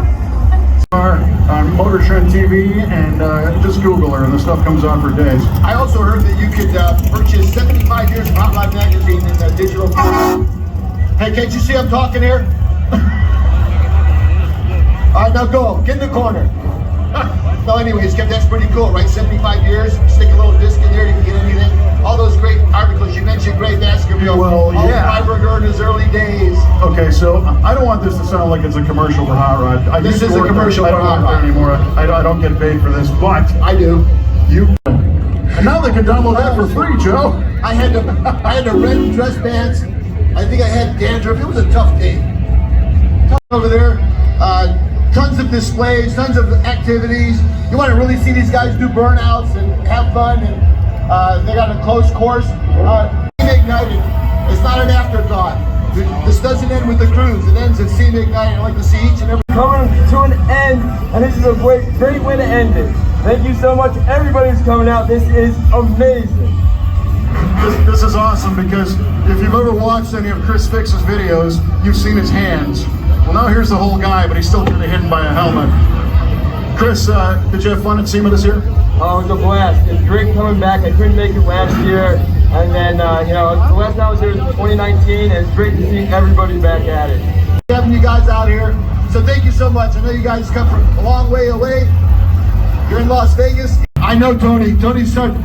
On Motor Trend TV, and just Google her, and the stuff comes on for days. I also heard that you could purchase 75 years of Hot Rod Magazine in digital form. Hey, can't you see I'm talking here? All right, now go. Get in the corner. No, anyways, that's pretty cool, right? 75 years, stick a little disc in there, you can get anything. All those great articles, you mentioned Gray Baskerville. Well, yeah. Freiberger in his early days. Okay, so I don't want this to sound like it's a commercial for Hot Rod. This is a commercial for Hot Rod. I don't work there anymore. I don't get paid for this, but I do. You. And now they can download that for free, Joe. I had to rent dress pants. I think I had dandruff. It was a tough day. Tough over there. Tons of displays, tons of activities. You want to really see these guys do burnouts and have fun, and they got a close course. Ignited. It's not an afterthought. This doesn't end with the cruise. It ends at Sema Ignited. I like to see each and every coming to an end, and this is a great way to end it. Thank you so much, everybody who's coming out. This is amazing. This is awesome, because if you've ever watched any of Chris Fix's videos, you've seen his hands. Well, now here's the whole guy, but he's still kind of hidden by a helmet. Chris, did you have fun at Sema this year? Oh, it was a blast. It's great coming back. I couldn't make it last year, and then you know, the last time I was here was in 2019, and it's great to see everybody back at it. Having you guys out here, so thank you so much. I know you guys come from a long way away. You're in Las Vegas. I know Tony. Tony's starting.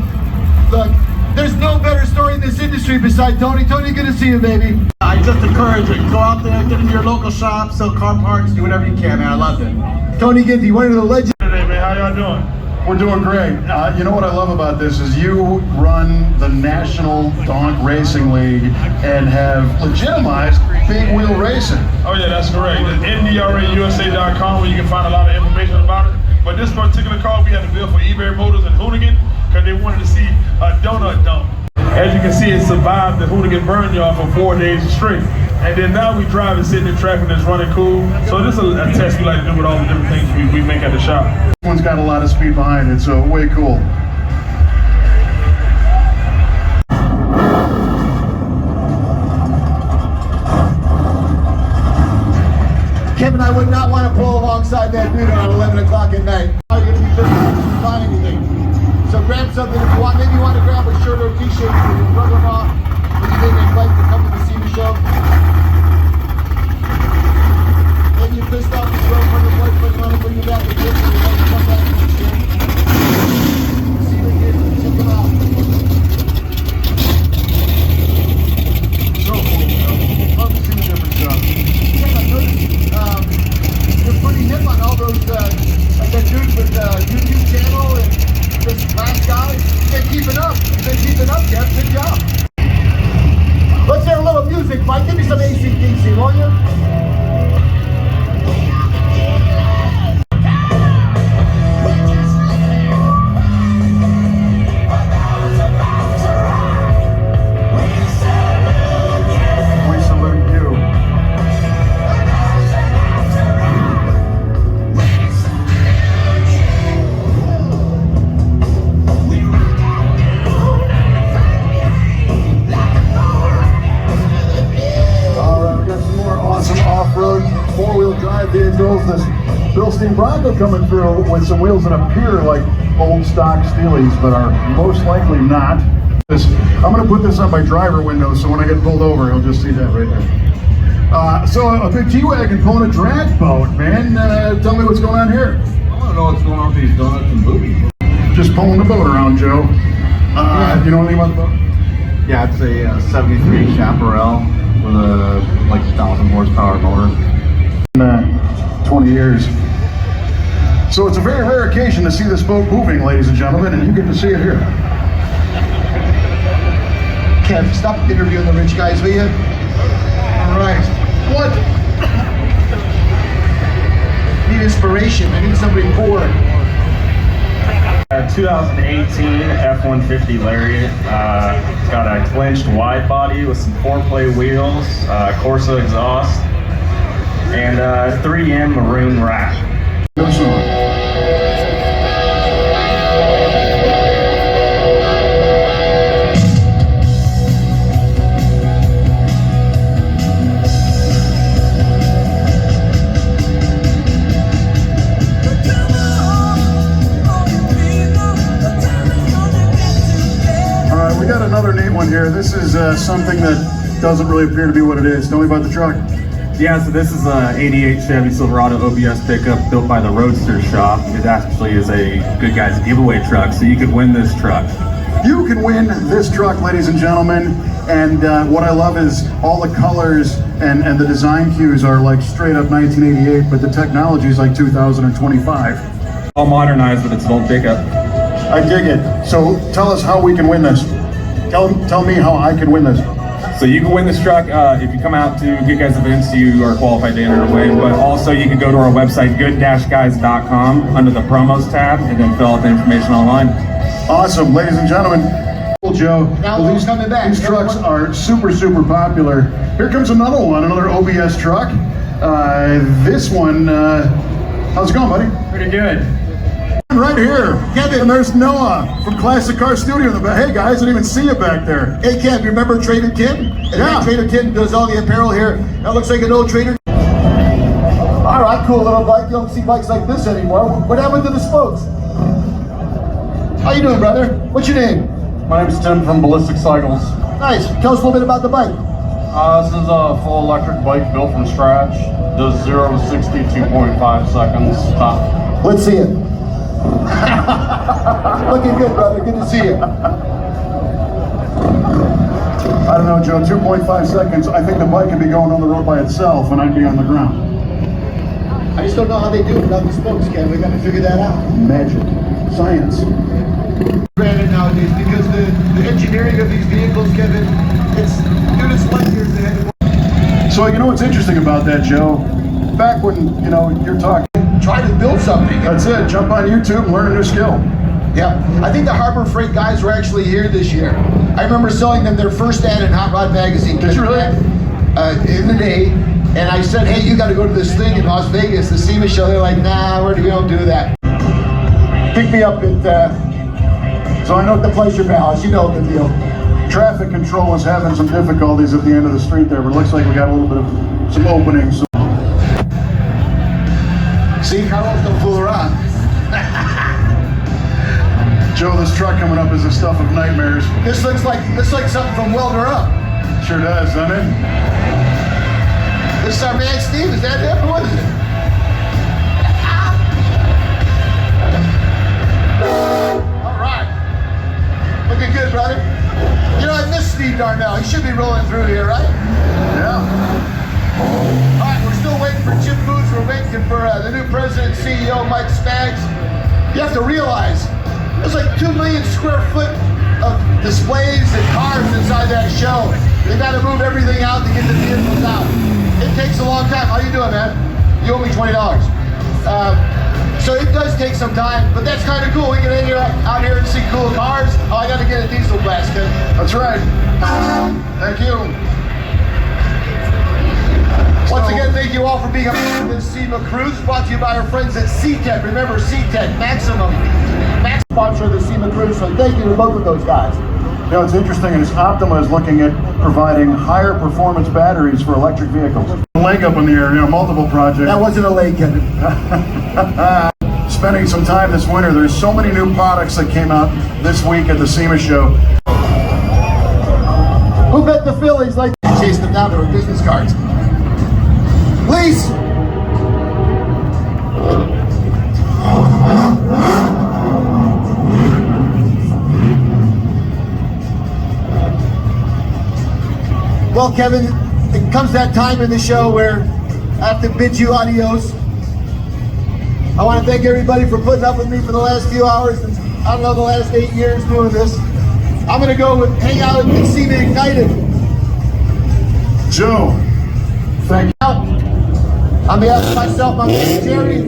Look, there's no better story in this industry beside Tony. Tony, good to see you, baby. I just encourage you, go out there, get into your local shop, sell car parts, do whatever you can, man. I love it. Tony Ginty, one of the legends. Today, man, how y'all doing? We're doing great. You know what I love about this is you run the National Donk Racing League and have legitimized big wheel racing. Oh yeah, that's correct. It's NDRAUSA.com where you can find a lot of information about it. But this particular car we had to build for eBay Motors and Hoonigan because they wanted to see a donut dump. As you can see, it survived the Hoonigan burn yard for 4 days straight. And then now we drive and sit in the track and it's running cool. So this is a test we like to do with all the different things we make at the shop. This one's got a lot of speed behind it, so way cool. I would not want to pull alongside that dude at 11 o'clock at night. I'm going to be thirsty to buy anything. So grab something if you want. Maybe you want to grab a shirt or a t-shirt and rub them off when you didn't invite to come to the Sema show. Maybe you pissed off this girlfriend or boyfriend want to bring you back to Christmas and let you come back next year. Sema kids, check them out. So cool. Love to see the different stuff. Yeah, I noticed you're pretty hip on all those, like that dude with the YouTube channel and this last guy. You've been keeping up. Kev. Good job. Let's hear a little music, Mike. Give me some AC/DC, won't you? We salute you. Awesome off-road four-wheel drive vehicles. This Bilstein Bronco coming through with some wheels that appear like old stock Steelies, but are most likely not. I'm going to put this on my driver window, so when I get pulled over, he'll just see that right there. So a big G-Wagon pulling a drag boat, man. Tell me what's going on here. I want to know what's going on with these donuts and boobies. Just pulling the boat around, Joe. You know anything about the boat? Yeah, it's a 73 Chaparral with a like 1,000 horsepower motor. 20 years. So it's a very rare occasion to see this boat moving, ladies and gentlemen, and you get to see it here. Kev, stop interviewing the rich guys, will you? All right. What? Need inspiration. I need somebody poor. 2018 F-150 Lariat. It's got a clenched wide body with some 4-play wheels, Corsa exhaust, and 3M maroon rack. Go song. We got another neat one here. This is something that doesn't really appear to be what it is. Tell me about the truck. Yeah, so this is a 88 Chevy Silverado OBS pickup built by the Roadster shop. It actually is a Good Guys giveaway truck, so you could win this truck. You can win this truck, ladies and gentlemen, and what I love is all the colors and the design cues are like straight up 1988, but the technology is like 2025. All modernized, but it's an old pickup. I dig it. So tell us how we can win this. Tell me how I can win this. So you can win this truck if you come out to Good Guys events. You are qualified to enter a win, but also you can go to our website good-guys.com under the promos tab and then fill out the information online. Awesome, ladies and gentlemen. Joe, now these coming back. These trucks are super popular. Here comes another one, another OBS truck. This one, how's it going, buddy? Pretty good. Right here, Kevin, and there's Noah from Classic Car Studio in the back. Hey guys, I didn't even see you back there. Hey Kev, you remember Trader Tim? Yeah. Trader Tim does all the apparel here. That looks like an old Trader. All right, cool little bike. You don't see bikes like this anymore. What happened to the spokes? How you doing, brother? What's your name? My name's Tim from Ballistic Cycles. Nice. Tell us a little bit about the bike. This is a full electric bike built from scratch. Does 0 to 60, 2.5 seconds top. Let's see it. Looking good, brother. Good to see you. I don't know, Joe, 2.5 seconds. I think the bike could be going on the road by itself and I'd be on the ground. I just don't know how they do it without the spokes, Kev. We got to figure that out. Magic. Science. Granted nowadays, because the engineering of these vehicles, Kevin, it's light years ahead. So you know what's interesting about that, Joe? Back when, you're talking. Try to build something. That's it. Jump on YouTube and learn a new skill. Yeah. I think the Harbor Freight guys were actually here this year. I remember selling them their first ad in Hot Rod Magazine. Did you really? In the day. And I said, hey, you got to go to this thing in Las Vegas, the Sema show. They're like, nah, we don't do that. Pick me up at, so I know the Pleasure Palace. You know the deal. Traffic control is having some difficulties at the end of the street there, but it looks like we got a little bit of some openings. See, Carlos don't fool around. Joe, this truck coming up is the stuff of nightmares. This looks like something from Welder Up. Sure does, doesn't it? This is our man Steve. Is that him? What is it? All right. Looking good, brother. You know, I miss Steve Darnell. He should be rolling through here, right? Yeah. All right, we're still waiting for Chip Boots. We're waiting for the new president, CEO, Mike Spags. You have to realize, there's like 2 million square foot of displays and cars inside that show. They got to move everything out to get the vehicles out. It takes a long time. How you doing, man? You owe me $20. So it does take some time, but that's kind of cool. We can hang out here and see cool cars. Oh, I got to get a diesel blast, kid. That's right. Thank you. Once again, thank you all for being a part of this Sema Cruise, brought to you by our friends at C-Tech. Remember, C-Tech, Maximum sponsor of the Sema Cruise, so thank you to both of those guys. You know, it's interesting is Optima is looking at providing higher performance batteries for electric vehicles. Leg up in the air, you know, multiple projects. That wasn't a leg, Kevin. Spending some time this winter, there's so many new products that came out this week at the SEMA show. Who bet the Phillies like to chase them down to their business cards? Please. Well, Kevin, it comes that time in the show where I have to bid you adios. I want to thank everybody for putting up with me for the last few hours, and I don't know, the last 8 years doing this. I'm going to go hang out and see me ignited. Joe, thank you. On behalf of myself, my name is Jerry,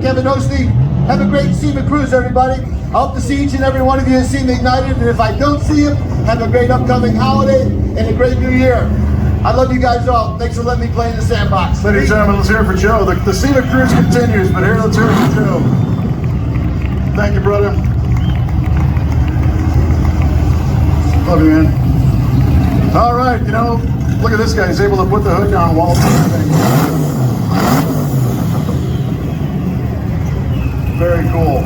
Kevin Osteen. Have a great SEMA Cruise, everybody. I hope to see each and every one of you at SEMA Ignited, and if I don't see you, have a great upcoming holiday and a great new year. I love you guys all. Thanks for letting me play in the sandbox. Ladies and gentlemen, let's hear it for Joe. The SEMA Cruise continues, but here, let's hear it for Joe. Thank you, brother. Love you, man. All right, you know, look at this guy. He's able to put the hood down while very cool.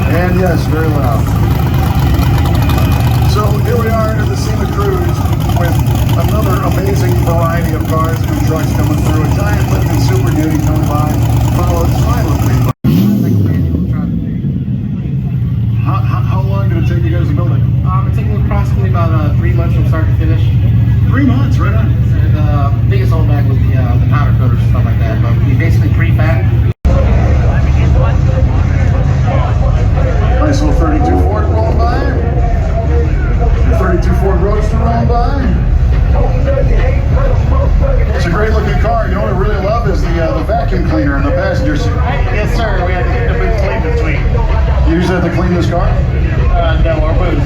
And yes, very loud. So here we are at the SEMA Cruise with another amazing variety of cars and trucks coming through. A giant lifted Super Duty coming by, followed silently by... How long did it take you guys to build it? It took me approximately about 3 months from start to finish. 3 months, right on. And the biggest holdback was the powder coaters and stuff like that. But we basically pre-fab. Nice little 32 Ford rolling by. 32 Ford Roadster rolling by. It's a great looking car. You know what I really love is the vacuum cleaner in the passenger seat. Yes, sir. We had to get the boots cleaned this week. You use that to clean this car? No, our boots.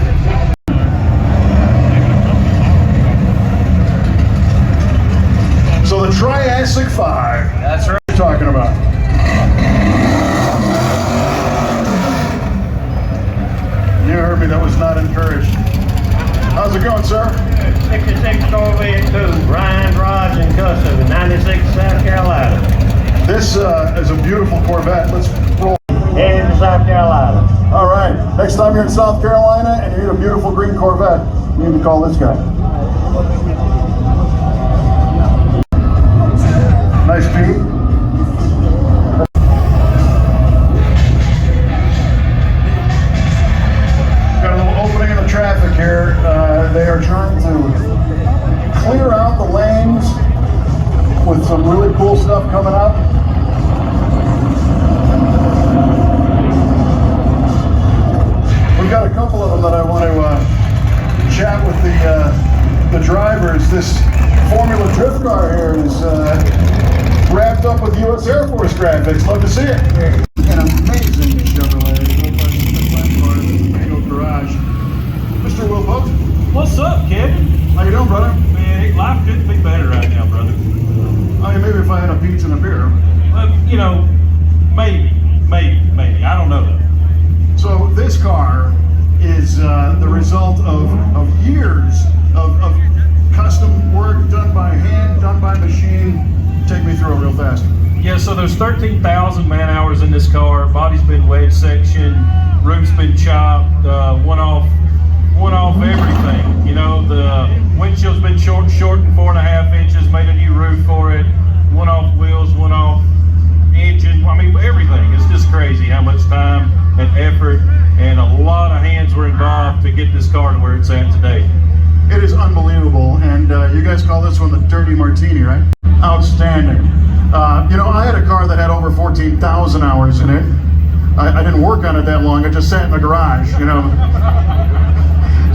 So the Triassic 5. That's right. What are you talking about? You heard me, that was not encouraged. How's it going, sir? 66 Corvette 2, Ryan, Raj, and Custom in 96, South Carolina. This is a beautiful Corvette. Let's roll. Heading to South Carolina. All right, next time you're in South Carolina and you need a beautiful green Corvette, you need to call this guy. Nice Pete. Got a little opening in the traffic here. They are trying to clear out the lanes with some really cool stuff coming up. We've got a couple of them that I want to chat with the drivers. This Formula Drift car here is wrapped up with U.S. Air Force graphics. Love to see it. An amazing Chevrolet. Garage. Mr. Will Post. What's up, Kevin? How you doing, brother? Man, life couldn't be better right now, brother. Oh, yeah, maybe if I had a pizza and a beer. You know, maybe. I don't know. So this car is the result of years of custom work done by hand, done by machine. Take me through it real fast. Yeah, Yeah, so there's 13,000 man hours in this car. Body's been wedge sectioned, roof's been chopped, one off everything. You know, the windshield's been shortened 4.5 inches, made a new roof for it, one off wheels, one off engine. I mean, everything. It's just crazy how much time and effort and a lot of hands were involved to get this car to where it's at today. It is unbelievable, and you guys call this one the Dirty Martini, right? Outstanding. You know, I had a car that had over 14,000 hours in it. I didn't work on it that long. I just sat in the garage, you know.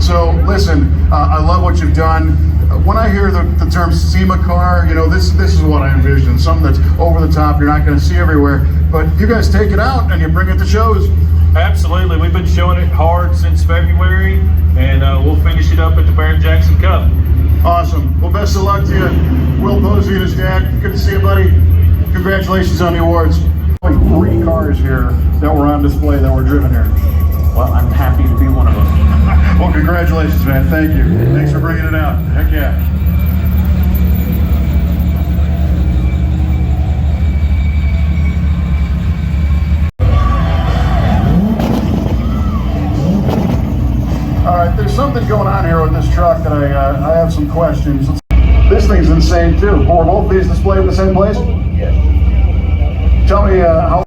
So listen, I love what you've done. When I hear the term Sema car, you know, this is what I envision. Something that's over the top, you're not going to see everywhere. But you guys take it out and you bring it to shows. Absolutely. We've been showing it hard since February, and we'll finish it up at the Barrett-Jackson Cup. Awesome. Well, best of luck to you. Will Posey and his dad. Good to see you, buddy. Congratulations on the awards. 3 cars here that were on display that were driven here. Well, I'm happy to be one of them. Well, congratulations, man. Thank you. Thanks for bringing it out. Heck yeah. All right, there's something going on here with this truck that I have some questions. This thing's insane too. Were both these displayed in the same place? Yes. Tell me how.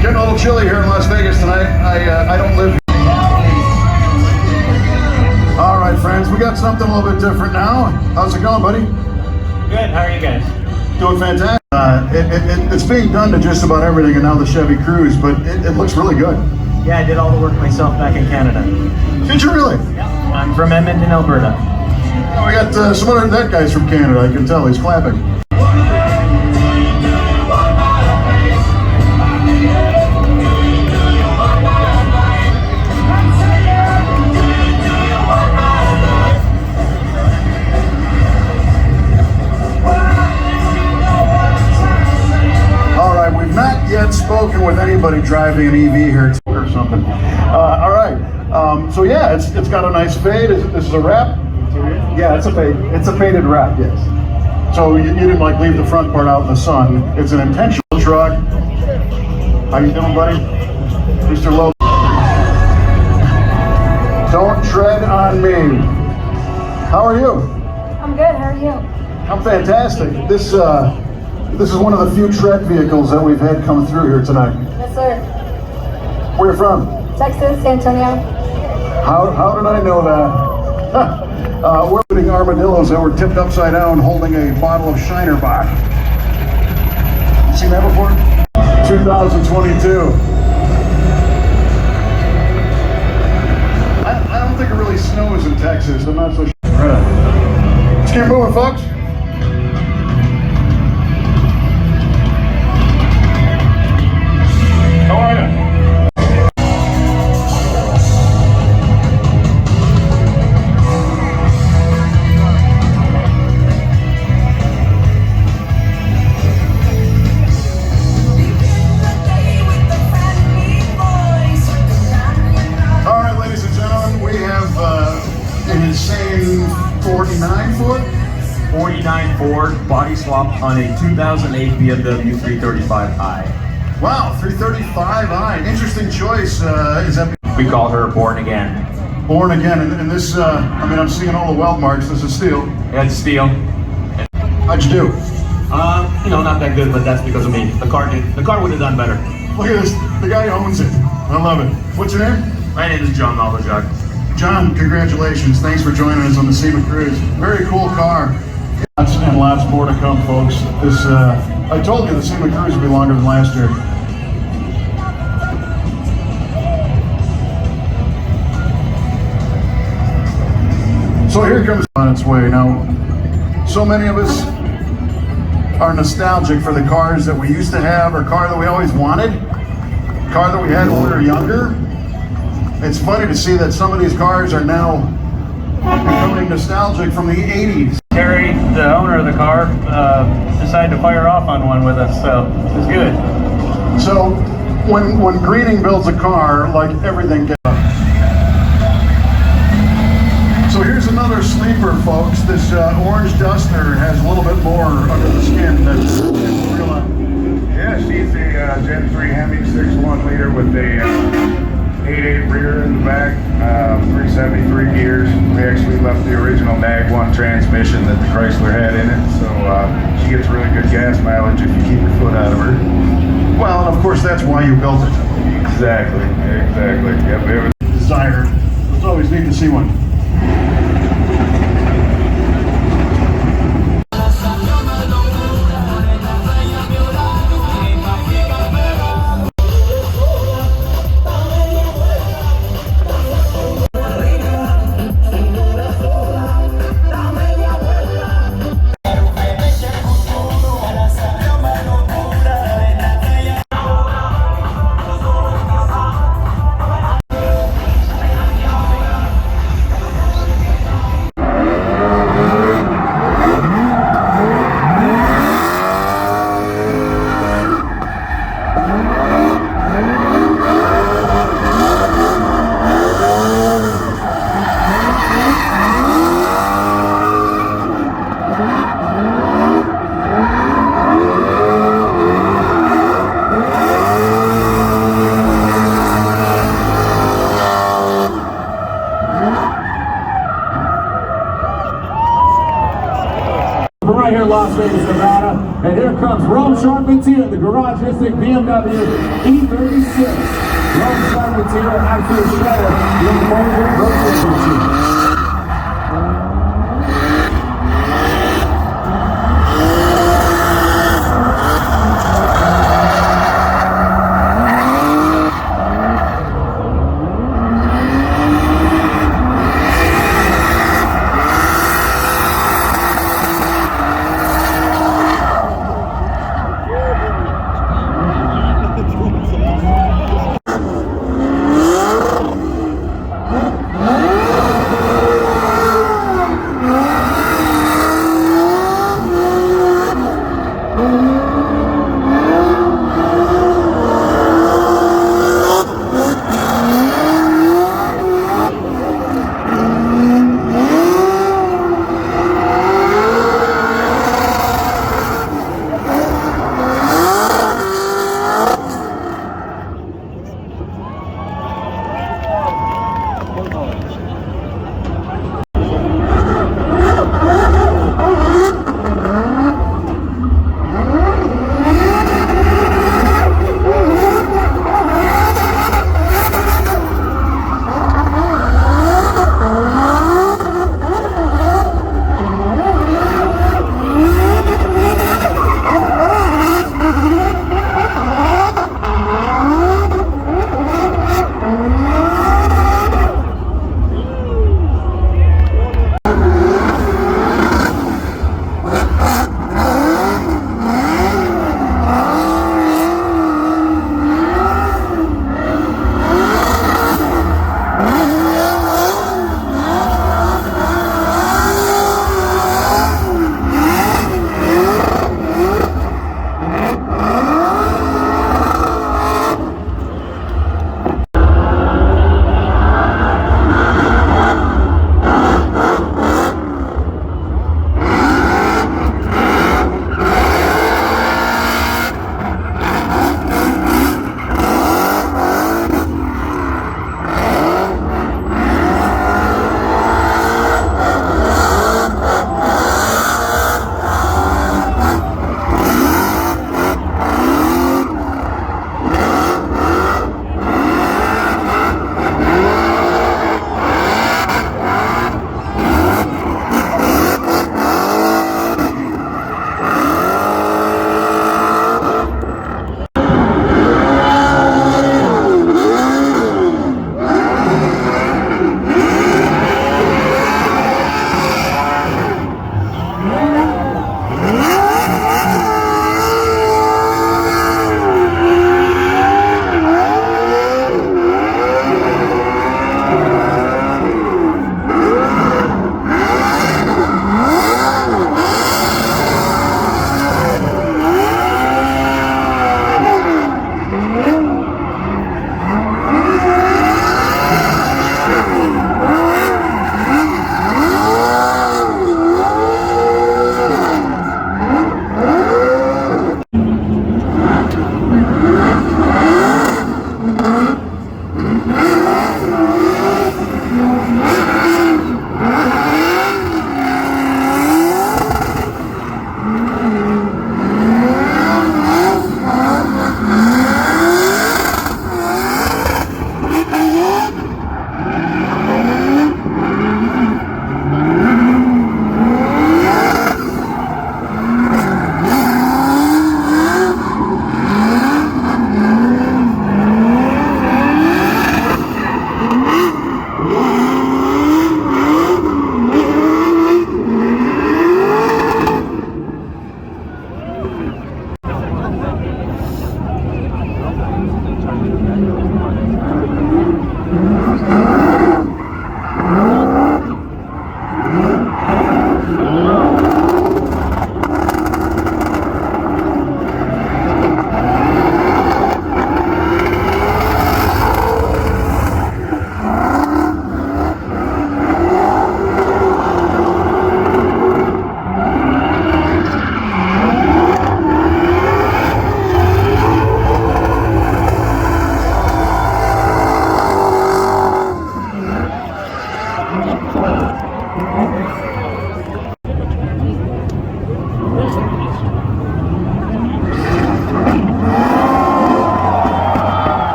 Getting a little chilly here in Las Vegas tonight. I don't live here. All right, friends, we got something a little bit different now. How's it going, buddy? Good. How are you guys? Doing fantastic. It's being done to just about everything, and now the Chevy Cruze, but it looks really good. Yeah, I did all the work myself back in Canada. Did you really? Yeah. I'm from Edmonton, Alberta. Oh, we got some other that guy's from Canada. I can tell he's clapping. Spoken with anybody driving an EV here or something. All right. So yeah, it's got a nice fade. This is a wrap. Yeah, it's a fade. It's a faded wrap. Yes. So you didn't like leave the front part out in the sun. It's an intentional truck. How you doing, buddy? Mr. Lowe. Don't tread on me. How are you? I'm good. How are you? I'm fantastic. This is one of the few Trek vehicles that we've had come through here tonight. Yes, sir. Where are you from? Texas, San Antonio. How did I know that? We're putting armadillos that were tipped upside down holding a bottle of Shiner Bock. You seen that before? 2022. I don't think it really snows in Texas. I'm not so sure. Right. Let's keep moving, folks. How are you? All right, ladies and gentlemen, we have an insane 49 Ford? 49 Ford body swap on a 2008 BMW 335i. Wow, 335i. Interesting choice. Is that? We call her Born Again. Born Again, and this, I mean, I'm seeing all the weld marks. This is steel. Yeah, it's steel. How'd you do? You know, not that good, but that's because of me. The car would have done better. Look at this. The guy owns it. I love it. What's your name? My name is John Malvajak. John, congratulations. Thanks for joining us on the Sema Cruze. Very cool car. Lots and lots more to come, folks. This, I told you the Sema Cruze would be longer than last year. So here comes on its way. Now, so many of us are nostalgic for the cars that we used to have, or car that we always wanted, car that we had when we were younger. It's funny to see that some of these cars are now becoming nostalgic from the 80s. Terry, the owner of the car, decided to fire off on one with us, so it was good. So when Greening builds a car, like everything gets Hemi 6.1 liter with a 8.8 rear in the back, 373 gears. We actually left the original Nag 1 transmission that the Chrysler had in it, so she gets really good gas mileage if you keep your foot out of her. Well, and of course that's why you built it. Exactly. Yep, it was Desire. It's always neat to see one. Right here in Las Vegas, Nevada. And here comes Rome Charpentier, the garage listing BMW E36. Rome Charpentier, absolute shredder, the Motor Road Machine.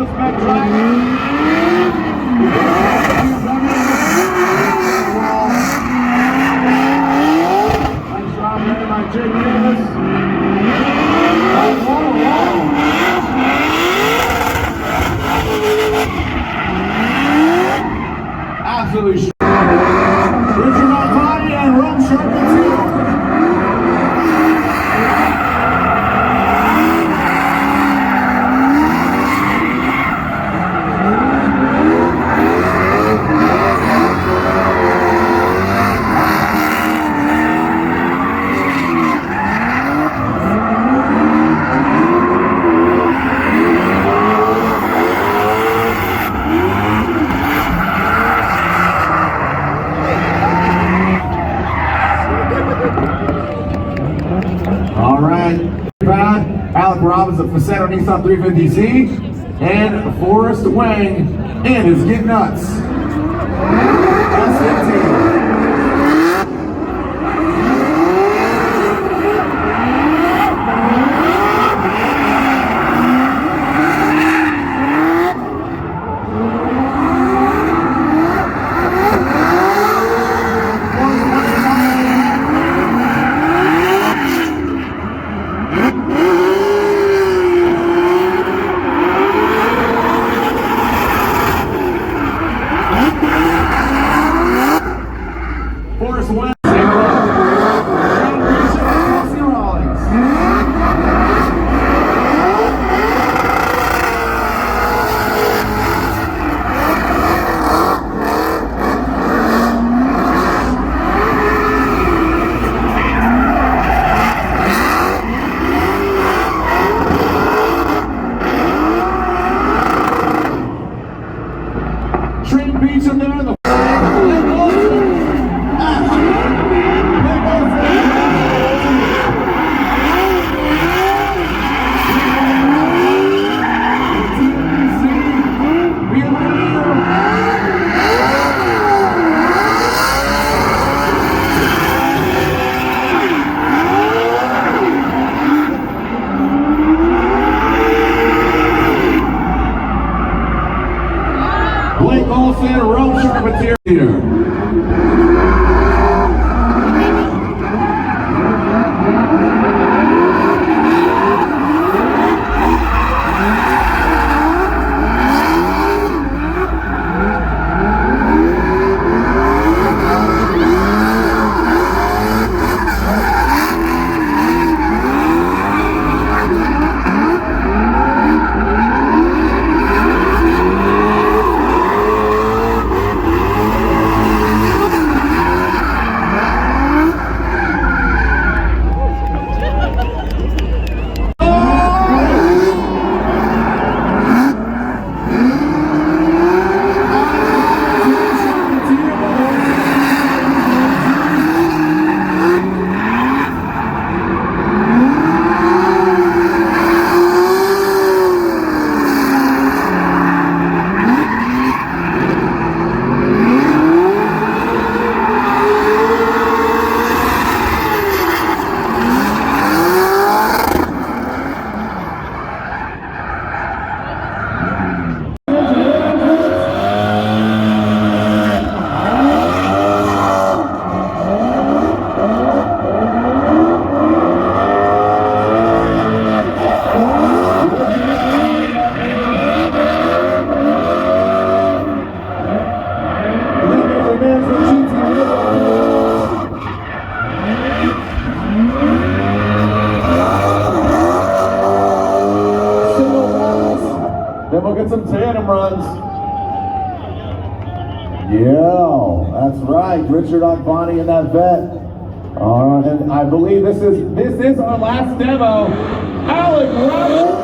Prospect Drive. Nice job there by Jake Davis. Absolutely. Richard Alpani and Rome Sharpton. All right, Alec Robbins of Facetto Nissan 350Z, and Forrest Wang in his Get Nuts. Forrest Wang. Trent Beecham there in the Blake Olsen, Rome Sharpton here. Then we'll get some tandem runs. Yeah, that's right. Richard Ogbani in that vet. All right, and I believe this is our last demo. Alec Robbins.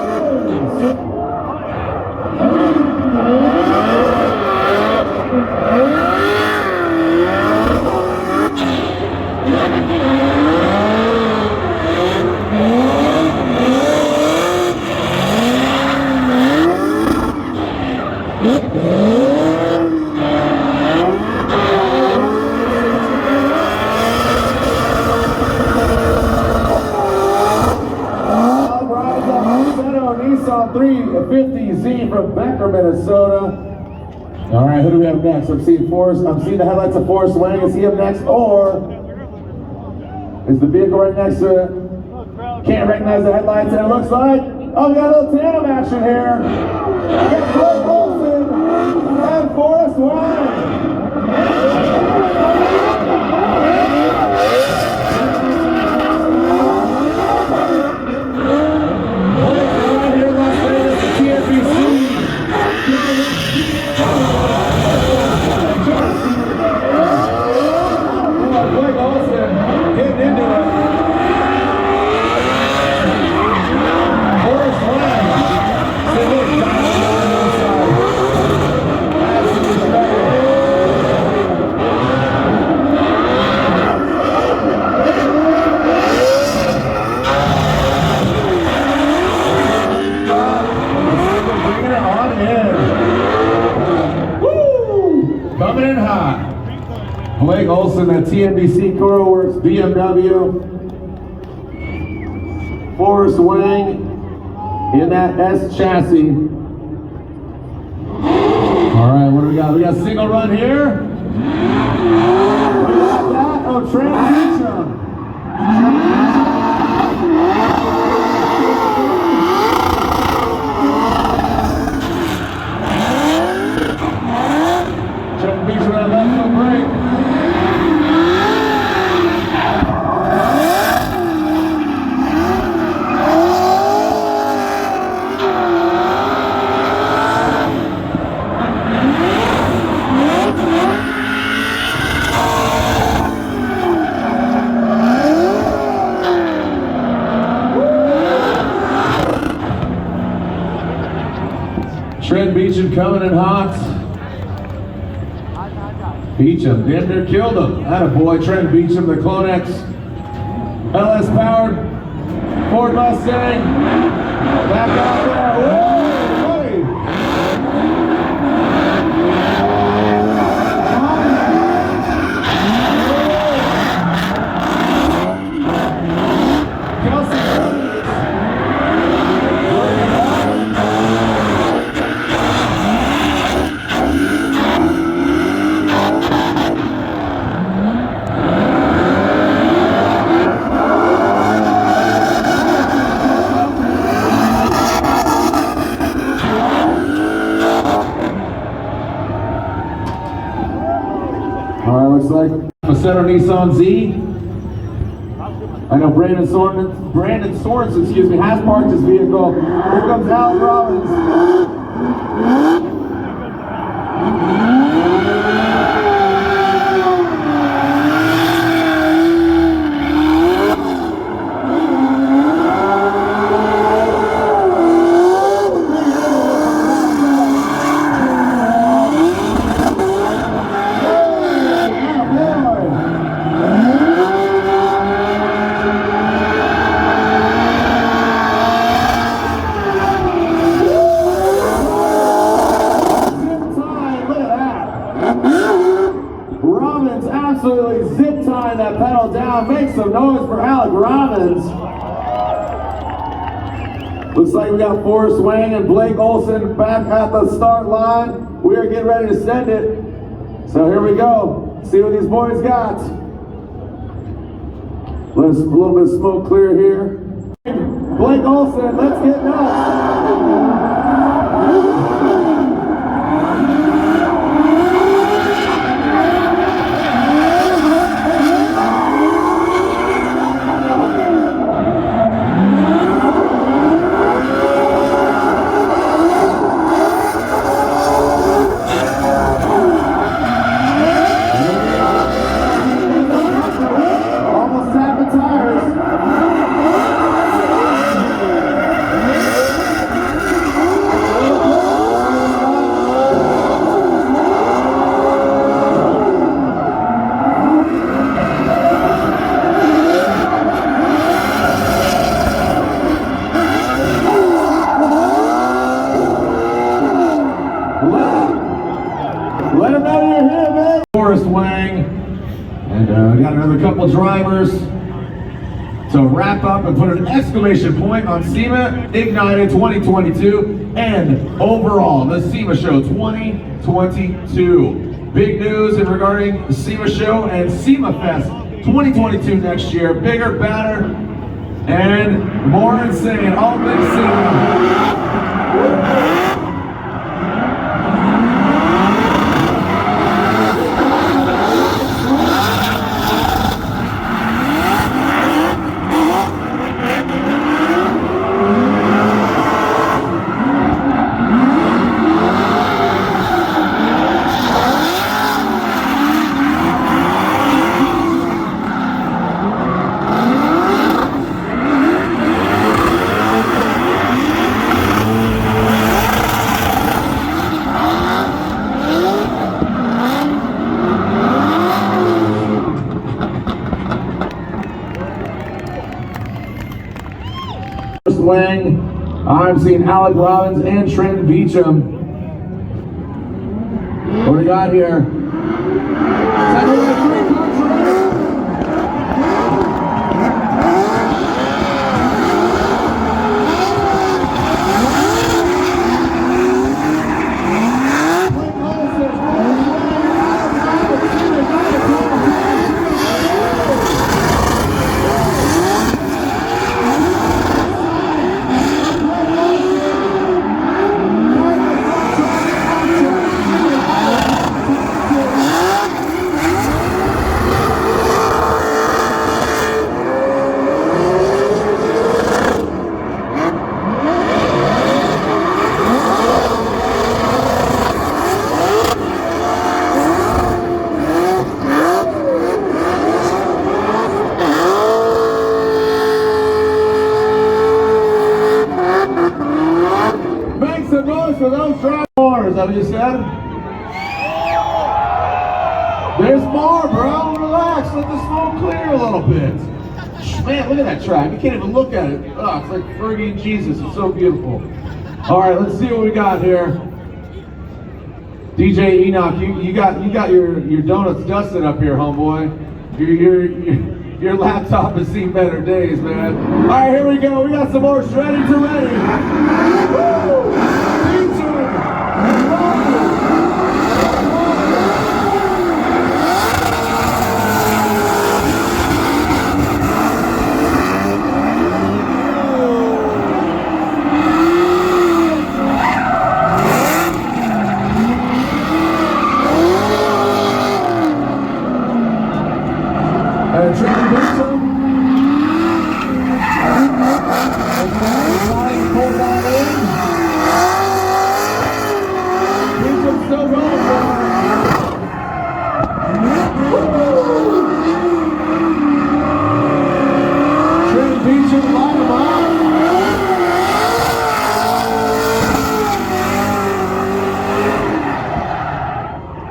Nissan 350Z from Beck Minnesota. All right, who do we have next? I'm seeing the headlights of Forrest Wang. Is he up next, or is the vehicle right next to it? Can't recognize the headlights, and it looks like, oh, we got a little tandem action here. It's Blake Olson and Forrest Wang. Blake Olson getting into it. Forrest Wang. Bringing it on in. Woo! Coming in hot. Blake Olson, that TNBC CoroWorks BMW. Forrest Wang in that S chassis. All right, what do we got? We got single run here. We got that. Oh, transition. Check the beach for that left foot brake. Trent Beecham coming in hot. Beecham, damn near killed him. Attaboy, Trent Beecham, the Clonex LS powered Ford Mustang. Back out there. Whoa, buddy. Looks like Macedo Nissan Z. I know Brandon Sorensen, excuse me, has parked his vehicle. Here comes Alan Robbins. Absolutely zip tying that pedal down. Make some noise for Alec Robbins. Looks like we got Forrest Wang and Blake Olson back at the start line. We are getting ready to send it. So here we go. See what these boys got. Let's a little bit of smoke clear here. Blake Olson, let's get nuts. Let him know you're here, man. Forrest Wang, and we got another couple drivers to wrap up and put an exclamation point on Sema Ignited 2022. and overall the SEMA Show 2022. Big news in regarding the SEMA Show and SEMA Fest 2022 next year. Bigger, badder, and more insane. All big SEMA. Wing, I'm seeing Alec Robbins and Trent Beecham. What do we got here? For those drivers, is that what you said? There's more, bro. Relax. Let the smoke clear a little bit. Man, look at that track. You can't even look at it. Oh, it's like Fergie and Jesus. It's so beautiful. All right, let's see what we got here. DJ Enoch, you got your donuts dusted up here, homeboy. Your laptop has seen better days, man. All right, here we go. We got some more shredding to ready. Woo!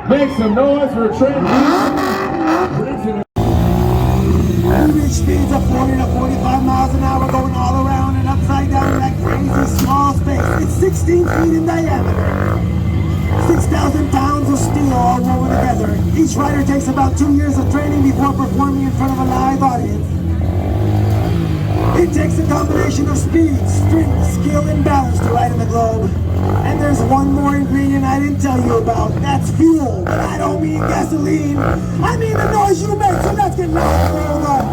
Make some noise for Trent. Average speeds of 40 to 45 miles an hour going all around and upside down in that crazy small space. It's 16 feet in diameter. 6,000 pounds of steel all woven together. Each rider takes about 2 years of training before performing in front of a live audience. It takes a combination of speed, strength, skill, and balance to ride in the globe. And there's one more ingredient I didn't tell you about. That's fuel. But I don't mean gasoline. I mean the noise you make, so let's get loud and roll up.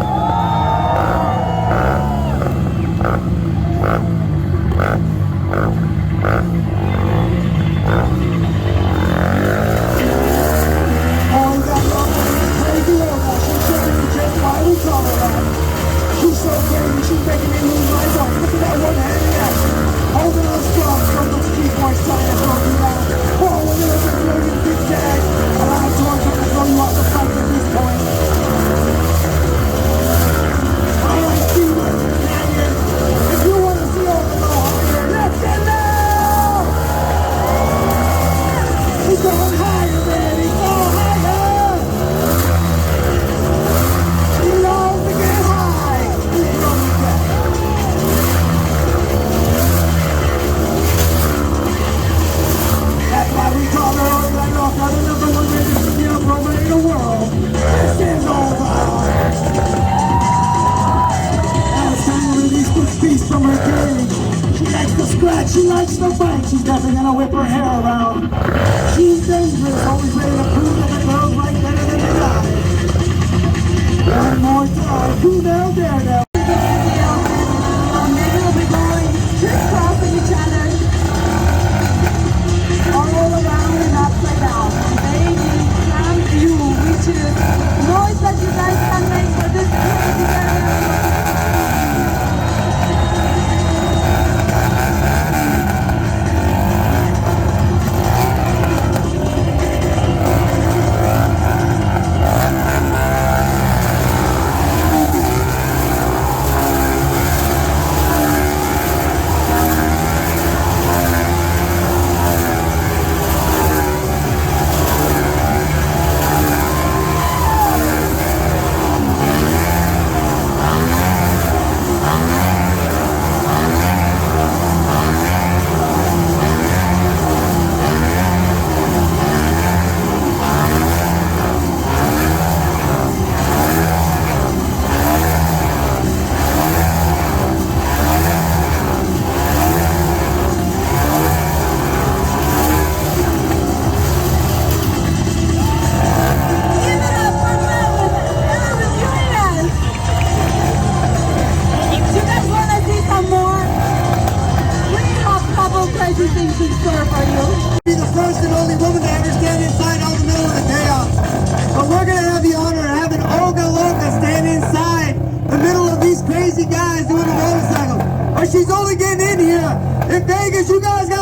Oh, that long crazy robot. She's showing me just why we call her that. She's so crazy, she's making me lose my mind. Look at that one-handed action. Holding on strong, from those key points trying to throw you down. Oh, when there's a million big tag. A lot of torque to throw you off the fight at this point. Alright, Steven, if you want to see all the low higher, let's get loud! He's going higher, baby, go higher! He loves to get high. He's going to get. That's why we call her Orlando, now the #1 rated female program in the world. This is over. Now it's time to release this beast from her cage. She likes to scratch, she likes to bite. She's definitely gonna whip her hair around. She's dangerous, always ready to prove that the girls like better than the guys. One more time, who now dare now? Maybe we'll be going crisscrossing each other all around and upside down. Baby, come you, we choose noise that you guys can make for this crazy area. She's only getting in here in Vegas. You guys got